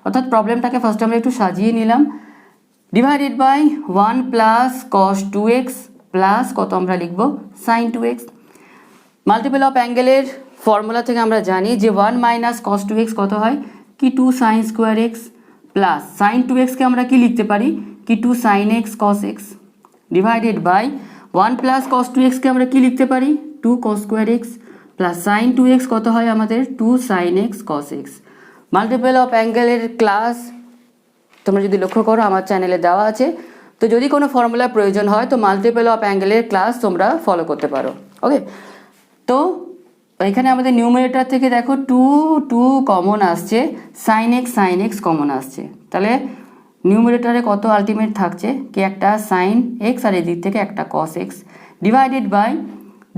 অর্থাৎ প্রবলেমটাকে ফার্স্টে আমরা একটু সাজিয়ে নিলাম, divided by 1 plus cos 2x plus কত আমরা লিখবো সাইন 2x। মাল্টিপল অফ অ্যাঙ্গেলের ফর্মুলা থেকে আমরা জানি যে 1 মাইনাস কস 2x কত হয় কি 2 sine square x plus sine 2xকে আমরা কি লিখতে পারি কি 2 sine x cos x divided by 1 plus cos 2xকে আমরা কি লিখতে পারি 2 cos square x plus sine 2x কত হয় আমাদের 2 sine x cos x. Multiple of অ্যাঙ্গেলের ক্লাস তোমরা যদি লক্ষ্য করো আমার চ্যানেলে দেওয়া আছে, তো তো যদি কোনো ফর্মুলার প্রয়োজন হয় তো মাল্টিপল অফ অ্যাঙ্গেলের ক্লাস তোমরা ফলো করতে পারো। ওকে, তো এখানে আমাদের নিউমারেটর থেকে দেখো টু কমন আসছে, সাইন এক্স কমন আসছে, তাহলে নিউমারেটরে কত আলটিমেট থাকছে কি একটা সাইন এক্স আর এদিক থেকে একটা কস এক্স ডিভাইডেড বাই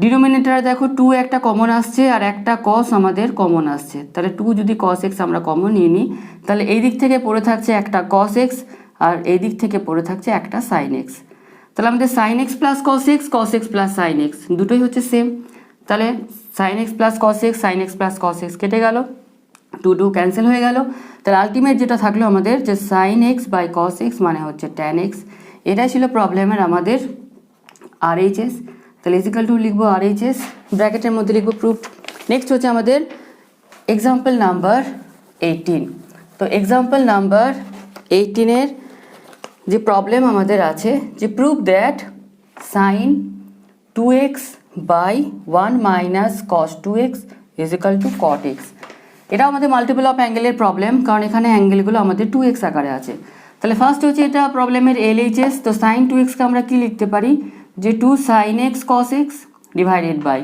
ডিনোমিনেটরে দেখো টু একটা কমন আসছে আর একটা কস আমাদের কমন আসছে, তাহলে টু যদি কস এক্স আমরা কমন নিয়ে নিই তাহলে এই দিক থেকে পড়ে থাকছে একটা কস এক্স আর এই দিক থেকে পড়ে থাকছে একটা সাইন এক্স। তাহলে আমাদের sine x plus cos x plus sine x দুটোই হচ্ছে সেম, তাহলে sine x plus cos x sine x plus cos x কেটে গেল, টু ক্যান্সেল হয়ে গেল, তাহলে আলটিমেট যেটা থাকলো আমাদের যে sine x by cos x মানে হচ্ছে ট্যান এক্স। এটাই ছিল প্রবলেমের আমাদের RHS, তাহলে ইজিক্যাল টু লিখবো RHS, ব্র্যাকেটের মধ্যে লিখবো প্রুফড। নেক্সট হচ্ছে আমাদের এক্সাম্পল নাম্বার 18। তো এক্সাম্পল নাম্বার 18-এর যে প্রবলেম আমাদের আছে যে prove that sine 2x by 1 minus cos 2x is equal to cot x. এটা আমাদের মাল্টিপল অফ অ্যাঙ্গেলের প্রবলেম, কারণ এখানে অ্যাঙ্গেলগুলো আমাদের 2x আকারে আছে। তাহলে ফার্স্ট হচ্ছে এটা প্রবলেমের LHS, তো সাইন 2xকে আমরা কি লিখতে পারি যে 2 sine x cos x divided by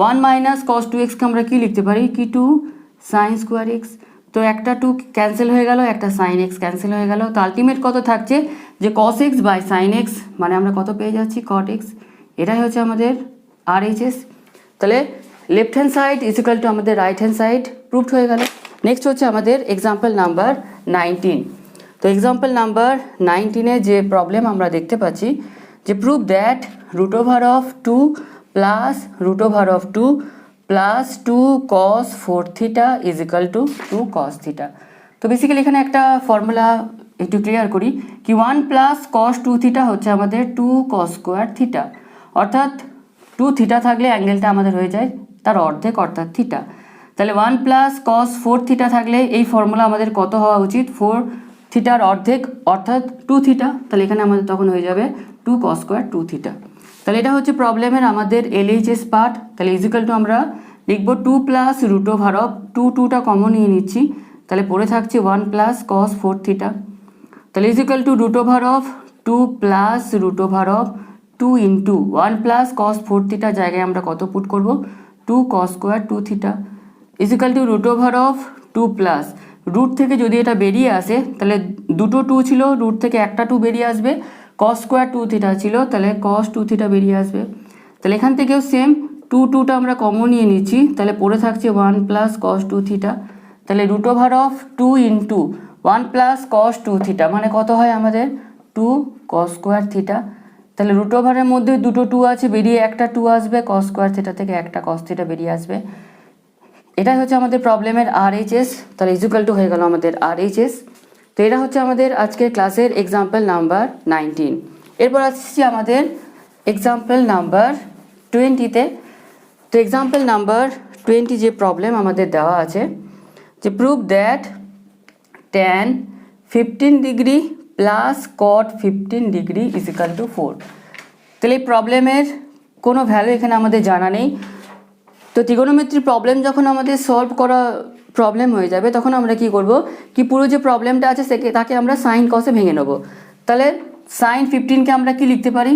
1 minus cos 2xকে আমরা কি লিখতে পারি কি 2 সাইন স্কোয়ার এক্স। তো একটা 2 ক্যান্সেল হয়ে গেল, একটা সাইন এক্স ক্যান্সেল হয়ে গেল, তো আলটিমেট কত থাকছে যে cos x by sine x মানে আমরা কত পেয়ে যাচ্ছি কট এক্স। এটাই হচ্ছে আমাদের RHS। তাহলে left hand side is equal to আমাদের রাইট হ্যান্ড সাইড প্রুভড হয়ে গেল। নেক্সট হচ্ছে আমাদের এক্সাম্পল নাম্বার 19। তো এক্সাম্পল নাম্বার 19-এ যে প্রবলেম আমরা দেখতে পাচ্ছি যে prove that root over of 2 plus root over of 2 plus 2 cos 4 theta is equal to 2 cos theta. তো বেসিক্যালি এখানে একটা ফর্মুলা একটু ক্লিয়ার করি কি 1 প্লাস কস 2 থিটা হচ্ছে আমাদের 2 কস স্কোয়ার থিটা, অর্থাৎ 2 থিটা থাকলে অ্যাঙ্গেলটা আমাদের হয়ে যায় তার অর্ধেক অর্থাৎ থিটা। তাহলে 1 প্লাস কস 4 থিটা থাকলে এই ফর্মুলা আমাদের কত হওয়া উচিত 4 থিটার অর্ধেক অর্থাৎ 2 থিটা, তাহলে এখানে আমাদের তখন হয়ে যাবে 2 কস স্কোয়ার 2 থিটা। তাহলে এটা হচ্ছে প্রবলেমের আমাদের LHS পার্ট। তাহলে ইজিক্যাল টু আমরা লিখবো 2 প্লাস রুট ওভার অফ 2টা কমন নিয়ে নিচ্ছি, তাহলে পড়ে থাকছে 1 প্লাস কস 4 থিটা। তাহলে is equal to root over of 2 plus root over of 2 into 1 plus cos 4 theta জায়গায় আমরা কত পুট করব 2 cos square 2 theta is equal to root over of 2 plus root থেকে যদি এটা বেরিয়ে আসে তাহলে দুটো 2 ছিল, রুট থেকে একটা 2 বেরিয়ে আসবে, কস স্কোয়ার 2 থিটা ছিল তাহলে কস 2 থিটা বেরিয়ে আসবে। তাহলে এখান থেকেও সেম 2টা আমরা কমন নিয়ে নিচ্ছি, তাহলে পড়ে থাকছে 1 প্লাস কস 2 থিটা। তাহলে root over of 2 into 1 plus cos 2 theta মানে কত হয় আমাদের 2 কস স্কোয়ার থিটা। তাহলে রুট ওভারের মধ্যে দুটো 2 আছে, বেরিয়ে একটা 2 আসবে, কস স্কোয়ার থিটা থেকে একটা কস থিটা বেরিয়ে আসবে। এটাই হচ্ছে আমাদের প্রবলেমের RHS। তাহলে ইজিক্যাল টু হয়ে গেল আমাদের RHS। তো এটা হচ্ছে আমাদের আজকের ক্লাসের এক্সাম্পল নাম্বার 19। এরপর আসছি আমাদের এক্সাম্পল নাম্বার 20-তে। তো এক্সাম্পল নাম্বার 20 যে প্রবলেম আমাদের দেওয়া আছে যে prove that tan 15 degree plus cot 15 degree is equal to 4। তাহলে এই প্রবলেমের কোনো ভ্যালু এখানে আমাদের জানা নেই। তো ত্রিগোনোমেট্রি প্রবলেম যখন আমাদের সলভ করা প্রবলেম হয়ে যাবে তখন আমরা কি করব কি পুরো যে প্রবলেমটা আছে তাকে আমরা সাইন কসে ভেঙে নেব। তাহলে সাইন 15কে আমরা কি লিখতে পারি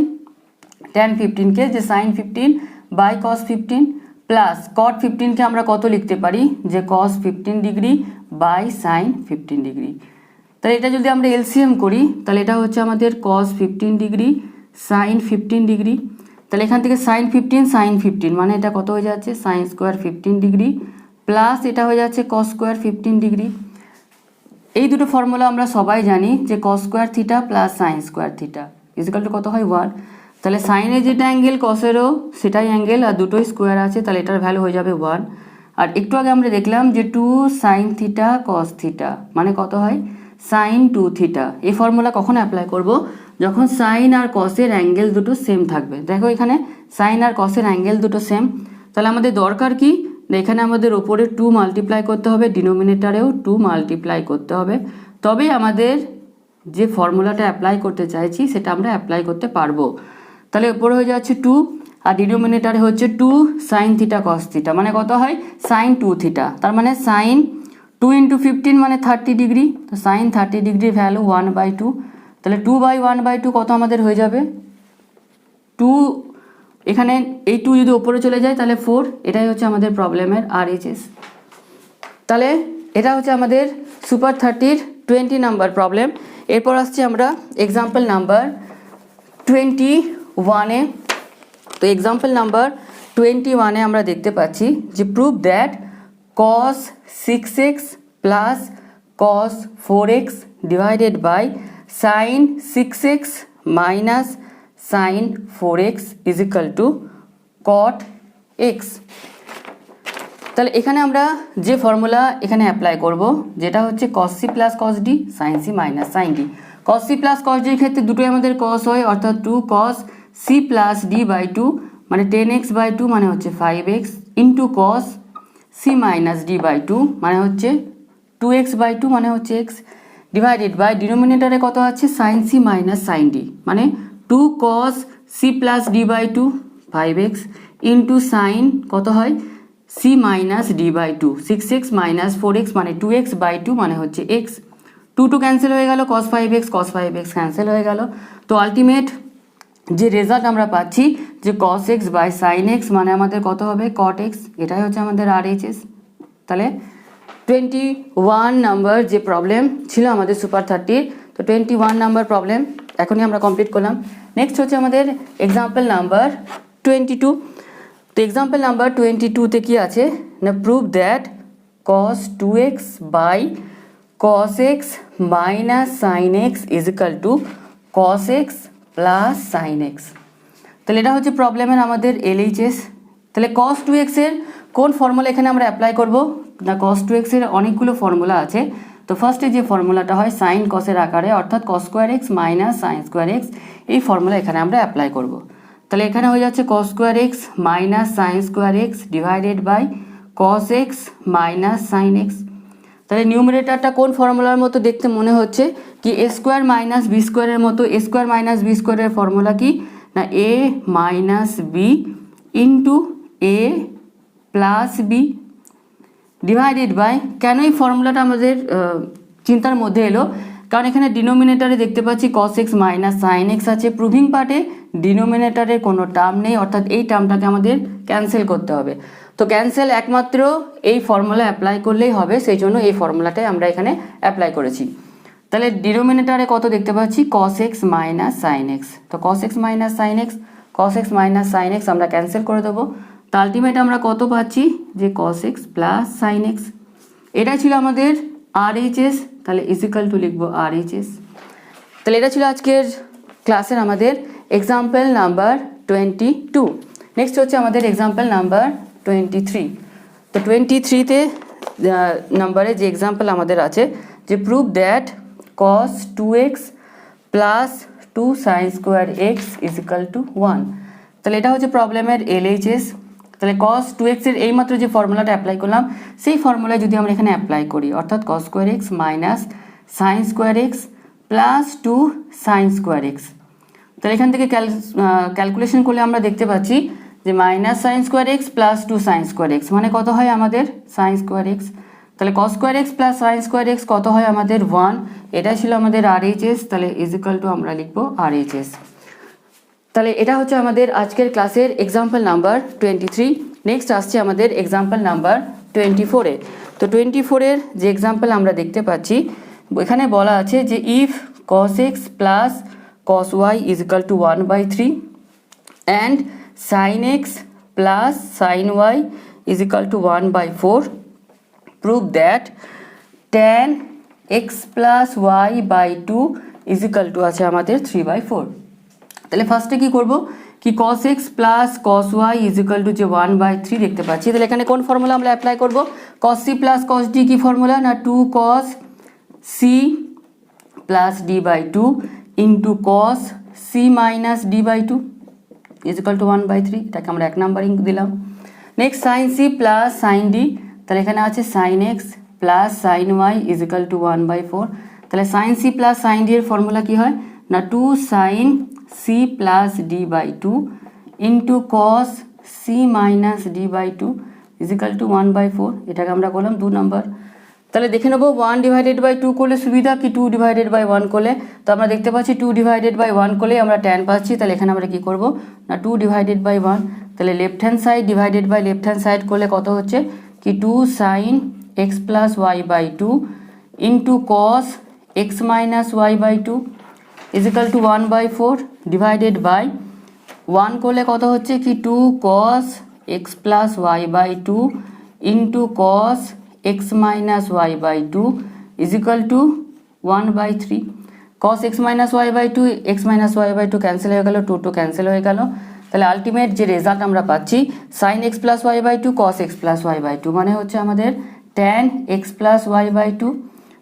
tan 15কে যে sine 15 by cos 15 plus cot 15কে আমরা কত লিখতে পারি যে cos 15 degree by sine 15 degree. তাহলে এটা যদি আমরা LCM করি তাহলে এটা হচ্ছে আমাদের কস 15 ডিগ্রি সাইন 15 ডিগ্রি। তাহলে এখান থেকে সাইন 15 সাইন 15 মানে এটা কত হয়ে যাচ্ছে সাইন স্কোয়ার 15 ডিগ্রি প্লাস এটা হয়ে যাচ্ছে কস স্কোয়ার 15 ডিগ্রি। এই দুটো ফর্মুলা আমরা সবাই জানি যে cos square theta plus sine square theta is equal to কত হয় 1। তাহলে সাইনের যেটা অ্যাঙ্গেল কসেরও সেটাই অ্যাঙ্গেল আর দুটোই স্কোয়ার আছে, তাহলে এটার ভ্যালু হয়ে যাবে 1। আর একটু আগে আমরা দেখলাম যে 2 সাইন থিটা কস থিটা মানে কত হয় সাইন 2 থিটা। এই ফর্মুলা কখন অ্যাপ্লাই করব যখন সাইন আর কসের অ্যাঙ্গেল দুটো সেম থাকবে। দেখো এখানে সাইন আর কসের অ্যাঙ্গেল দুটো সেম, তাহলে আমাদের দরকার কি এখানে আমাদের ওপরে 2 মাল্টিপ্লাই করতে হবে, ডিনোমিনেটারেও 2 মাল্টিপ্লাই করতে হবে, তবেই আমাদের যে ফর্মুলাটা অ্যাপ্লাই করতে চাইছি সেটা আমরা অ্যাপ্লাই করতে পারবো। তাহলে ওপরে হয়ে যাচ্ছে 2 আর ডিনোমিনেটারে হচ্ছে 2 সাইন থিটা কস থিটা মানে কত হয় সাইন 2 থিটা, তার মানে সাইন 2 ইন্টু 15 মানে 30 ডিগ্রি, তো সাইন 30 ডিগ্রির ভ্যালু 1/2। তাহলে 2/1/2 কত আমাদের হয়ে যাবে 2, এখানে এই 2 যদি ওপরে চলে যায় তাহলে 4, এটাই হচ্ছে আমাদের প্রবলেমের RHS। তাহলে এটা হচ্ছে আমাদের সুপার 30-র 20 নাম্বার প্রবলেম। এরপর আসছি আমরা এক্সাম্পল নাম্বার 21-এ। তো এক্সাম্পল নাম্বার 21-এ আমরা দেখতে পাচ্ছি যে prove that cos 6x plus cos 4x divided by sin 6x minus sin 4x is equal to cot x। তাহলে এখানে আমরা যে ফর্মুলা এখানে অ্যাপ্লাই করব যেটা হচ্ছে cos c plus cos d sin c minus sin d। cos c plus cos d এর ক্ষেত্রে দুটোই আমাদের cos হয়, অর্থাৎ 2 cos c plus d by 2 মানে 10x বাই 2 মানে হচ্ছে 5x into cos c minus d by 2 মানে হচ্ছে 2x বাই 2 মানে হচ্ছে x ডিভাইডেড বাই ডিনোমিনেটরে কত আছে sin c minus sin d মানে 2 cos c plus d by 2 5x into sin কত হয় c minus d by 2 6x minus 4x মানে 2x বাই 2 মানে হচ্ছে x। 2 ক্যান্সেল হয়ে গেল, cos 5x ক্যান্সেল হয়ে গেল। তো আলটিমেট যে রেজাল্ট আমরা পাচ্ছি যে cos x by sin x মানে আমাদের কত হবে cot x, এটাই হচ্ছে আমাদের RHS। তাহলে 21 নাম্বার যে প্রবলেম ছিল আমাদের সুপার 30, তো 21 নাম্বার প্রবলেম এখনই আমরা কমপ্লিট করলাম। নেক্সট হচ্ছে আমাদের এক্সাম্পল নাম্বার 22। তো এক্সাম্পল নাম্বার 22-তে কী আছে না prove that cos 2x by cos x minus sin x is equal to cos x plus sin x। তাহলে এটা হচ্ছে প্রবলেমের আমাদের LHS। তাহলে cos 2x এর কোন ফর্মুলা এখানে আমরা অ্যাপ্লাই করব না cos 2x এর অনেকগুলো ফর্মুলা আছে। তো ফার্স্টে যে ফর্মুলাটা হয় সাইন কসের আকারে অর্থাৎ cos square x minus sine square x, এই ফর্মুলা এখানে আমরা অ্যাপ্লাই করব। তাহলে এখানে হয়ে যাচ্ছে cos square x minus sine square x divided by cos x minus sine x। তাহলে নিউমারেটরটা কোন ফর্মুলার মতো দেখতে মনে হচ্ছে কি a স্কোয়ার মাইনাস বি স্কোয়ারের মতো। a স্কোয়ার মাইনাস বি স্কোয়ারের ফর্মুলা কি না a minus b into a plus b divided by, কেন এই ফর্মুলাটা আমাদের চিন্তার মধ্যে এলো কারণ এখানে ডিনোমিনেটরে দেখতে পাচ্ছি cos x minus sine x আছে, প্রুভিং পার্টে ডিনোমিনেটরে কোনো টার্ম নেই, অর্থাৎ এই টার্মটাকে আমাদের ক্যান্সেল করতে হবে। তো ক্যান্সেল একমাত্র এই ফর্মুলা অ্যাপ্লাই করলেই হবে, সেই জন্য এই ফর্মুলাটাই আমরা এখানে অ্যাপ্লাই করেছি। তাহলে ডিনোমিনেটরে কত দেখতে পাচ্ছি cos x minus sine x। তো cos x minus sine x, cos x minus sine x আমরা ক্যান্সেল করে দেবো। তো আলটিমেট আমরা কত পাচ্ছি যে cos x plus sign x। এটা ছিল আমাদের RHS, তাহলে ইজিক্যাল টু লিখবো RHS। তাহলে এটা ছিল আজকের ক্লাসের আমাদের এক্সাম্পল নাম্বার 22। নেক্সট হচ্ছে আমাদের এক্সাম্পল নাম্বার 23। তো 23তে নাম্বারে যে এক্সাম্পল আমাদের আছে যে prove that cos 2x plus 2 sine square x is equal to 1। তাহলে এটা হচ্ছে প্রবলেমের LHS। তাহলে cos 2x এর এইমাত্র যে ফর্মুলাটা অ্যাপ্লাই করলাম সেই ফর্মুলায় যদি আমরা এখানে অ্যাপ্লাই করি অর্থাৎ cos square x minus sine square x plus 2 sine square x। তাহলে এখান থেকে ক্যালকুলেশন করলে আমরা দেখতে পাচ্ছি যে minus sine square x plus 2 sine square x মানে কত হয় আমাদের সাইন স্কোয়ার x। তাহলে cos square x plus sine square x কত হয় আমাদের 1, এটা ছিল আমাদের RHS। তাহলে ইজিক্যাল টু আমরা লিখবো RHS। তাহলে এটা হচ্ছে আমাদের আজকের ক্লাসের এক্সাম্পল নাম্বার 23। নেক্সট আসছে আমাদের এক্সাম্পল নাম্বার 24-এ। তো 24-এর যে এক্সাম্পল আমরা দেখতে পাচ্ছি এখানে বলা আছে যে if cos x plus cos y is equal to 1/3 and sin x plus sin y is equal to 1/4 prove that tan x plus y by 2 is equal to আছে আমাদের 3/4। তাহলে ফার্স্টে কি করব কি cos x plus cos y is equal two যে 1/3 দেখতে পাচ্ছি। তাহলে এখানে কোন ফর্মুলা আমরা অ্যাপ্লাই করব cos c plus cos d কি ফর্মুলা না 2 cos c plus d by 2 into cos c minus d by 2 is equal to 1/3, এটাকে আমরা এক নাম্বারিং দিলাম। Next sin c plus sin d, তাহলে এখানে আছে sin x plus sin y is equal to 1/4। তাহলে sin c plus sin d এর formula কি হয় না 2 sin c plus d by 2 into cos c minus d by 2 is equal to 1/4, এটাকে আমরা করলাম 2 নাম্বার। তাহলে দেখে নেবো 1/2 করলে সুবিধা কি 2/1 করলে। তো আমরা দেখতে পাচ্ছি 2/1 করলে আমরা tan পাচ্ছি। তাহলে এখানে আমরা কি করব না 2/1, তাহলে left hand side divided by left hand side করলে কত হচ্ছে কি 2 sin x plus y/2 ইন্টু cos x minus y/2 is equal to 1/4 divided by 1 করলে কত হচ্ছে কি 2 cos x plus y/2 ইন্টু cos x minus y/2 is equal to 1/3 cos x minus y/2 x minus y/2 cancel হয়ে গেল 2 cancel হয়ে গেল। তাহলে আলটিমেট যে রেজাল্ট আমরা পাচ্ছি sin x plus y/2 cos x plus y/2 মানে হচ্ছে আমাদের tan x plus y/2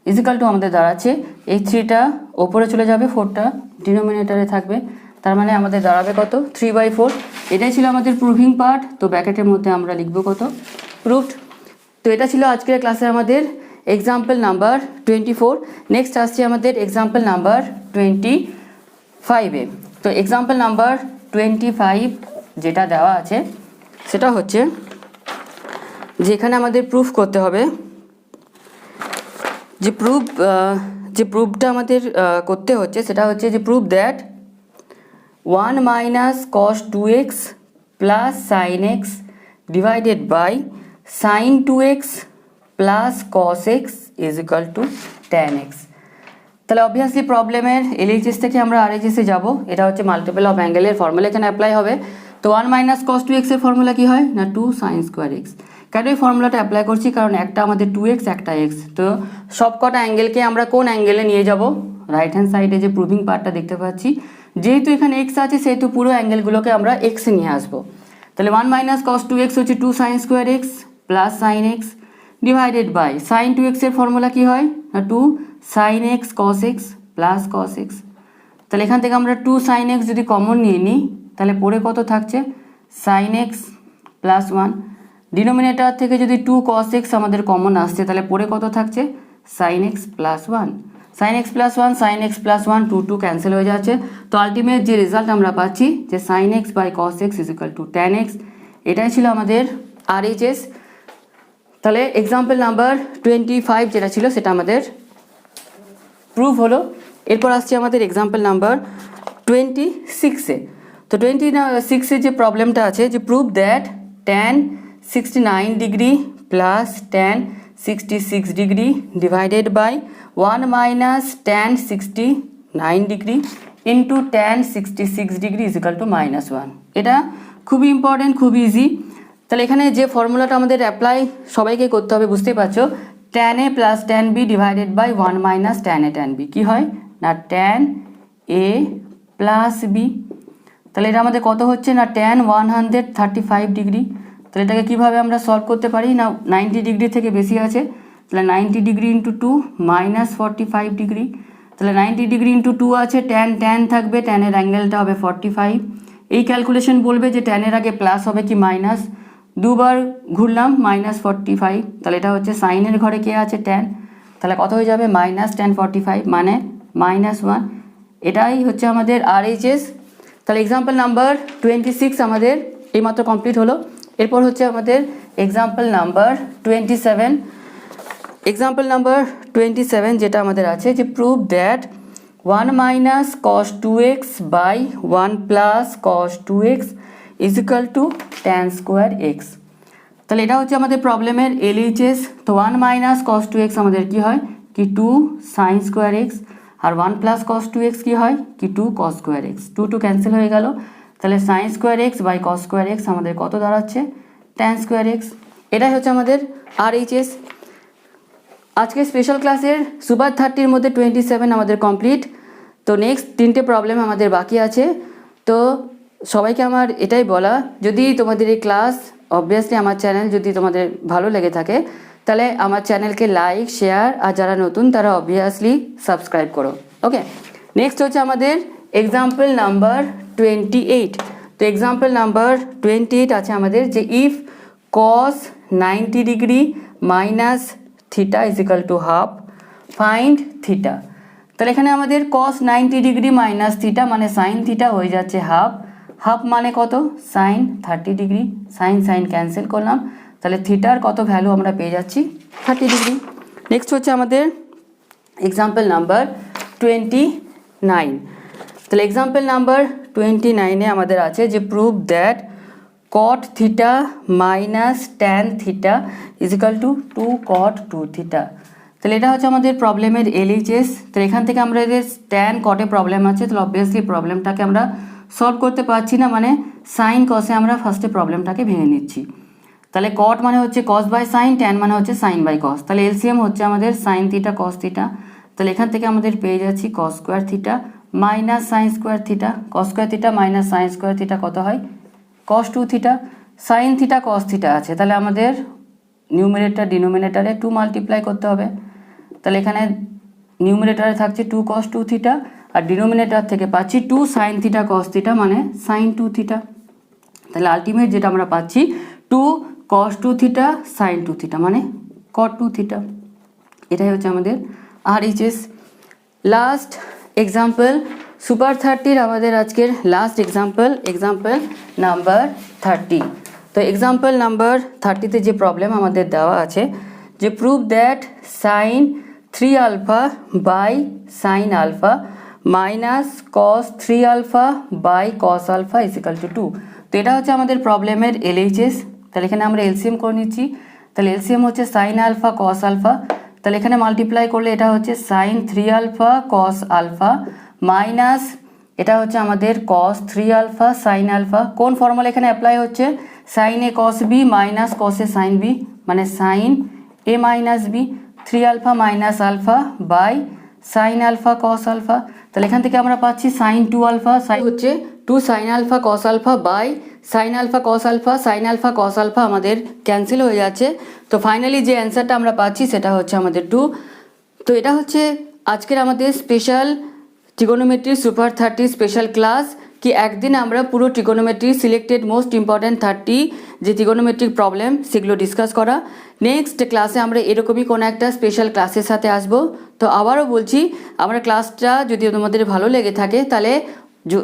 is equal to আমাদের দাঁড়াচ্ছে এই 3টা ওপরে চলে যাবে 4টা ডিনোমিনেটরে থাকবে, তার মানে আমাদের দাঁড়াবে কত 3/4। এটাই ছিল আমাদের প্রুভিং পার্ট। তো ব্র্যাকেটের মধ্যে আমরা লিখব কত প্রুভড। তো এটা ছিল আজকের ক্লাসে আমাদের এক্সাম্পল নাম্বার 24। নেক্সট আসছে আমাদের এক্সাম্পল নাম্বার 25-এ। তো এক্সাম্পল নাম্বার 25 যেটা দেওয়া আছে সেটা হচ্ছে যেখানে আমাদের প্রুফ করতে হবে, যে প্রুফটা আমাদের করতে হচ্ছে সেটা হচ্ছে যে proof that 1 minus cos 2x plus sin x divided by sin 2x plus cos x is equal to tan x। তাহলে অবভিয়াসলি প্রবলেমের এলএইচএস থেকে আমরা আরএইচএসে যাব। এটা হচ্ছে মাল্টিপল অফ অ্যাঙ্গেলের ফর্মুলা এখানে অ্যাপ্লাই হবে। তো 1 minus cos 2x এর ফর্মুলা কি হয় না 2 sin square x। কেন এই ফর্মুলাটা অ্যাপ্লাই করছি কারণ একটা আমাদের 2x একটা x, তো সব কটা অ্যাঙ্গেলকে আমরা কোন অ্যাঙ্গেলে নিয়ে যাব রাইট হ্যান্ড সাইডে যে প্রুভিং পার্টটা দেখতে পাচ্ছি, যেহেতু এখানে x আছে সেহেতু পুরো অ্যাঙ্গেলগুলোকে আমরা x এ নিয়ে আসবো। তাহলে 1 minus cos 2x হচ্ছে 2 sin square x plus sin x divided by sin 2x এর ফর্মুলা কি হয় না 2 sin x cos x plus cos x। তাহলে এখান থেকে আমরা 2 sin x যদি কমন নিয়ে নিই তাহলে পরে কত থাকছে sin x প্লাস 1, ডিনোমিনেটর থেকে যদি 2 cos x আমাদের কমন আসছে তাহলে পরে কত থাকছে sin x plus 1, sin x plus 1 sin x plus 1 2 cancel হয়ে যাচ্ছে। তো আলটিমেট যে রেজাল্ট আমরা পাচ্ছি যে sin x by cos x is equal to tan x। এটাই ছিল আমাদের আরএইচএস। তাহলে এক্সাম্পল নাম্বার 25 যেটা ছিল সেটা আমাদের প্রুভ হলো। এরপর আসছে আমাদের এক্সাম্পল নাম্বার 26-এ। তো 26-এ যে প্রবলেমটা আছে যে prove that tan 69 degree plus tan 66 degree divided by 1 minus tan 69 degree into tan 66 degree is equal to -1। এটা খুবই ইম্পর্টেন্ট, খুব ইজি। তাহলে এখানে যে ফর্মুলাটা আমাদের অ্যাপ্লাই সবাইকে করতে হবে বুঝতেই পারছো, tan a plus tan b divided by 1 minus tan a tan b কী হয় না tan a প্লাস b। তাহলে এটা আমাদের কত হচ্ছে না tan 135 ডিগ্রি। তাহলে এটাকে কীভাবে আমরা সলভ করতে পারি না 90 ডিগ্রি থেকে বেশি আছে, তাহলে 90 ডিগ্রি ইন্টু 2 মাইনাস 45 ডিগ্রি। তাহলে 90 ডিগ্রি ইন্টু 2 আছে tan থাকবে, ট্যানের অ্যাঙ্গেলটা হবে 45। এই ক্যালকুলেশন বলবে যে ট্যানের আগে প্লাস হবে কি মাইনাস, দুবার ঘুরলাম -45। তাহলে এটা হচ্ছে সাইনের ঘরে কে আছে tan, তাহলে কত হয়ে যাবে -tan 45 মানে -1। এটাই হচ্ছে আমাদের আরএইচএস। তাহলে এক্সাম্পল নাম্বার 26 আমাদের এইমাত্র কমপ্লিট হলো। এরপর হচ্ছে আমাদের এক্সাম্পল নাম্বার 27। এক্সাম্পল নাম্বার 27 যেটা আমাদের আছে যে prove that 1 minus cos 2x by 1 plus cos 2x is equal to tan square x। তাহলে এটা হচ্ছে আমাদের প্রবলেমের এলএইচএস। তো 1 মাইনাস cos 2x আমাদের কি হয় কি 2 sin স্কোয়ার x, আর 1 প্লাস cos 2x কি হয় কি 2 cos স্কোয়ার x। 2 ক্যান্সেল হয়ে গেল। তাহলে sin square x by cos square x আমাদের কত দাঁড়াচ্ছে tan স্কোয়ার x। এটাই হচ্ছে আমাদের আরএইচএস। আজকে স্পেশাল ক্লাসের সুপার 30-র মধ্যে 27 আমাদের কমপ্লিট। তো নেক্সট 3টে প্রবলেম আমাদের বাকি আছে। তো সবাইকে আমার এটাই বলা, যদি তোমাদের এই ক্লাস অবভিয়াসলি আমার চ্যানেল যদি তোমাদের ভালো লেগে থাকে তাহলে আমার চ্যানেলকে লাইক শেয়ার, আর যারা নতুন তারা অবভিয়াসলি সাবস্ক্রাইব করো। ওকে, নেক্সট হচ্ছে আমাদের এক্সাম্পল নাম্বার 28। তো এক্সাম্পল নাম্বার 28 আছে আমাদের যে if cos 90 degree minus theta is equal to half find theta. তাহলে এখানে আমাদের cos 90 ডিগ্রি মাইনাস থিটা মানে সাইন থিটা হয়ে যাচ্ছে হাফ, হাফ মানে কত সাইন 30 ডিগ্রি, সাইন ক্যান্সেল করলাম, তাহলে থিটার কত ভ্যালু আমরা পেয়ে যাচ্ছি 30 ডিগ্রি। নেক্সট হচ্ছে আমাদের এক্সাম্পল নাম্বার 29। তাহলে এক্সাম্পল নাম্বার 29-এ আমাদের আছে যে prove that cot theta minus tan theta is equal to 2 cot 2 theta. তাহলে এটা হচ্ছে আমাদের প্রবলেমের LHS। তাহলে এখান থেকে আমরা এদের ট্যান কটে প্রবলেম আছে, তাহলে অবভিয়াসলি প্রবলেমটাকে আমরা সলভ করতে পারছি না, মানে সাইন কসে আমরা ফার্স্টে প্রবলেমটাকে ভেঙে নিচ্ছি। তাহলে কট মানে হচ্ছে কস বাই সাইন, ট্যান মানে হচ্ছে সাইন বাই কস। তাহলে এলসিএম হচ্ছে আমাদের সাইন থিটা কস থিটা। তাহলে এখান থেকে আমাদের পেয়ে যাচ্ছি কস square theta minus sine square theta. কস square theta minus sine square theta কত হয়? কস 2 theta. Sine theta cos theta আছে, তাহলে আমাদের নিউমিনেটর ডিনোমিনেটারে 2 মাল্টিপ্লাই করতে হবে। তাহলে এখানে নিউমিনেটারে থাকছে 2 cos 2 থিটা আর ডিনোমিনেটর থেকে পাচ্ছি 2 সাইন থিটা কস থিটা মানে সাইন 2 থিটা। তাহলে আলটিমেট যেটা আমরা পাচ্ছি 2 cos 2 থিটা সাইন 2 থিটা মানে cot 2 থিটা। এটাই হচ্ছে আমাদের RHS। লাস্ট এক্সাম্পল সুপার 30-র আমাদের আজকের লাস্ট এক্সাম্পল নাম্বার 30। তো এক্সাম্পল নাম্বার 30-তে যে প্রবলেম আমাদের দেওয়া আছে যে prove that sine 3 alpha by sine alpha minus cos 3 alpha by cos alpha is equal to 2। তো এটা হচ্ছে আমাদের প্রবলেমের LHS। তাহলে এখানে আমরা এলসিএম করে নিচ্ছি। তাহলে এলসিএম হচ্ছে সাইন আলফা কস আলফা। তাহলে এখানে মাল্টিপ্লাই করলে এটা হচ্ছে sine 3 alpha cos alpha minus এটা হচ্ছে আমাদের কস 3 আলফা সাইন আলফা। কোন ফর্মুলা এখানে অ্যাপ্লাই হচ্ছে? Sine a cos B minus cos a sine B মানে sine a minus b 3 alpha minus alpha by sine alpha cos alpha. তাহলে এখান থেকে আমরা পাচ্ছি সাইন 2 আলফা সাইন হচ্ছে 2 sine alpha cos alpha by sine alpha cos alpha. Sine alpha cos alpha আমাদের cancel হয়ে যাচ্ছে। তো ফাইনালি যে অ্যান্সারটা আমরা পাচ্ছি সেটা হচ্ছে আমাদের 2। তো এটা হচ্ছে আজকের আমাদের special trigonometry super 30 special class, কি একদিন আমরা পুরো ট্রিগোনোমেট্রি সিলেক্টেড মোস্ট ইম্পর্ট্যান্ট 30 যে ট্রিগোনোমেট্রিক প্রবলেম সেগুলো ডিসকাস করা। নেক্সট ক্লাসে আমরা এরকমই কোনো একটা স্পেশাল ক্লাসের সাথে আসব। তো আবারও বলছি, আমরা ক্লাসটা যদি তোমাদের ভালো লেগে থাকে তাহলে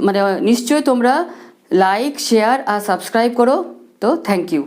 মানে নিশ্চয়ই তোমরা লাইক শেয়ার আর সাবস্ক্রাইব করো। তো থ্যাংক ইউ।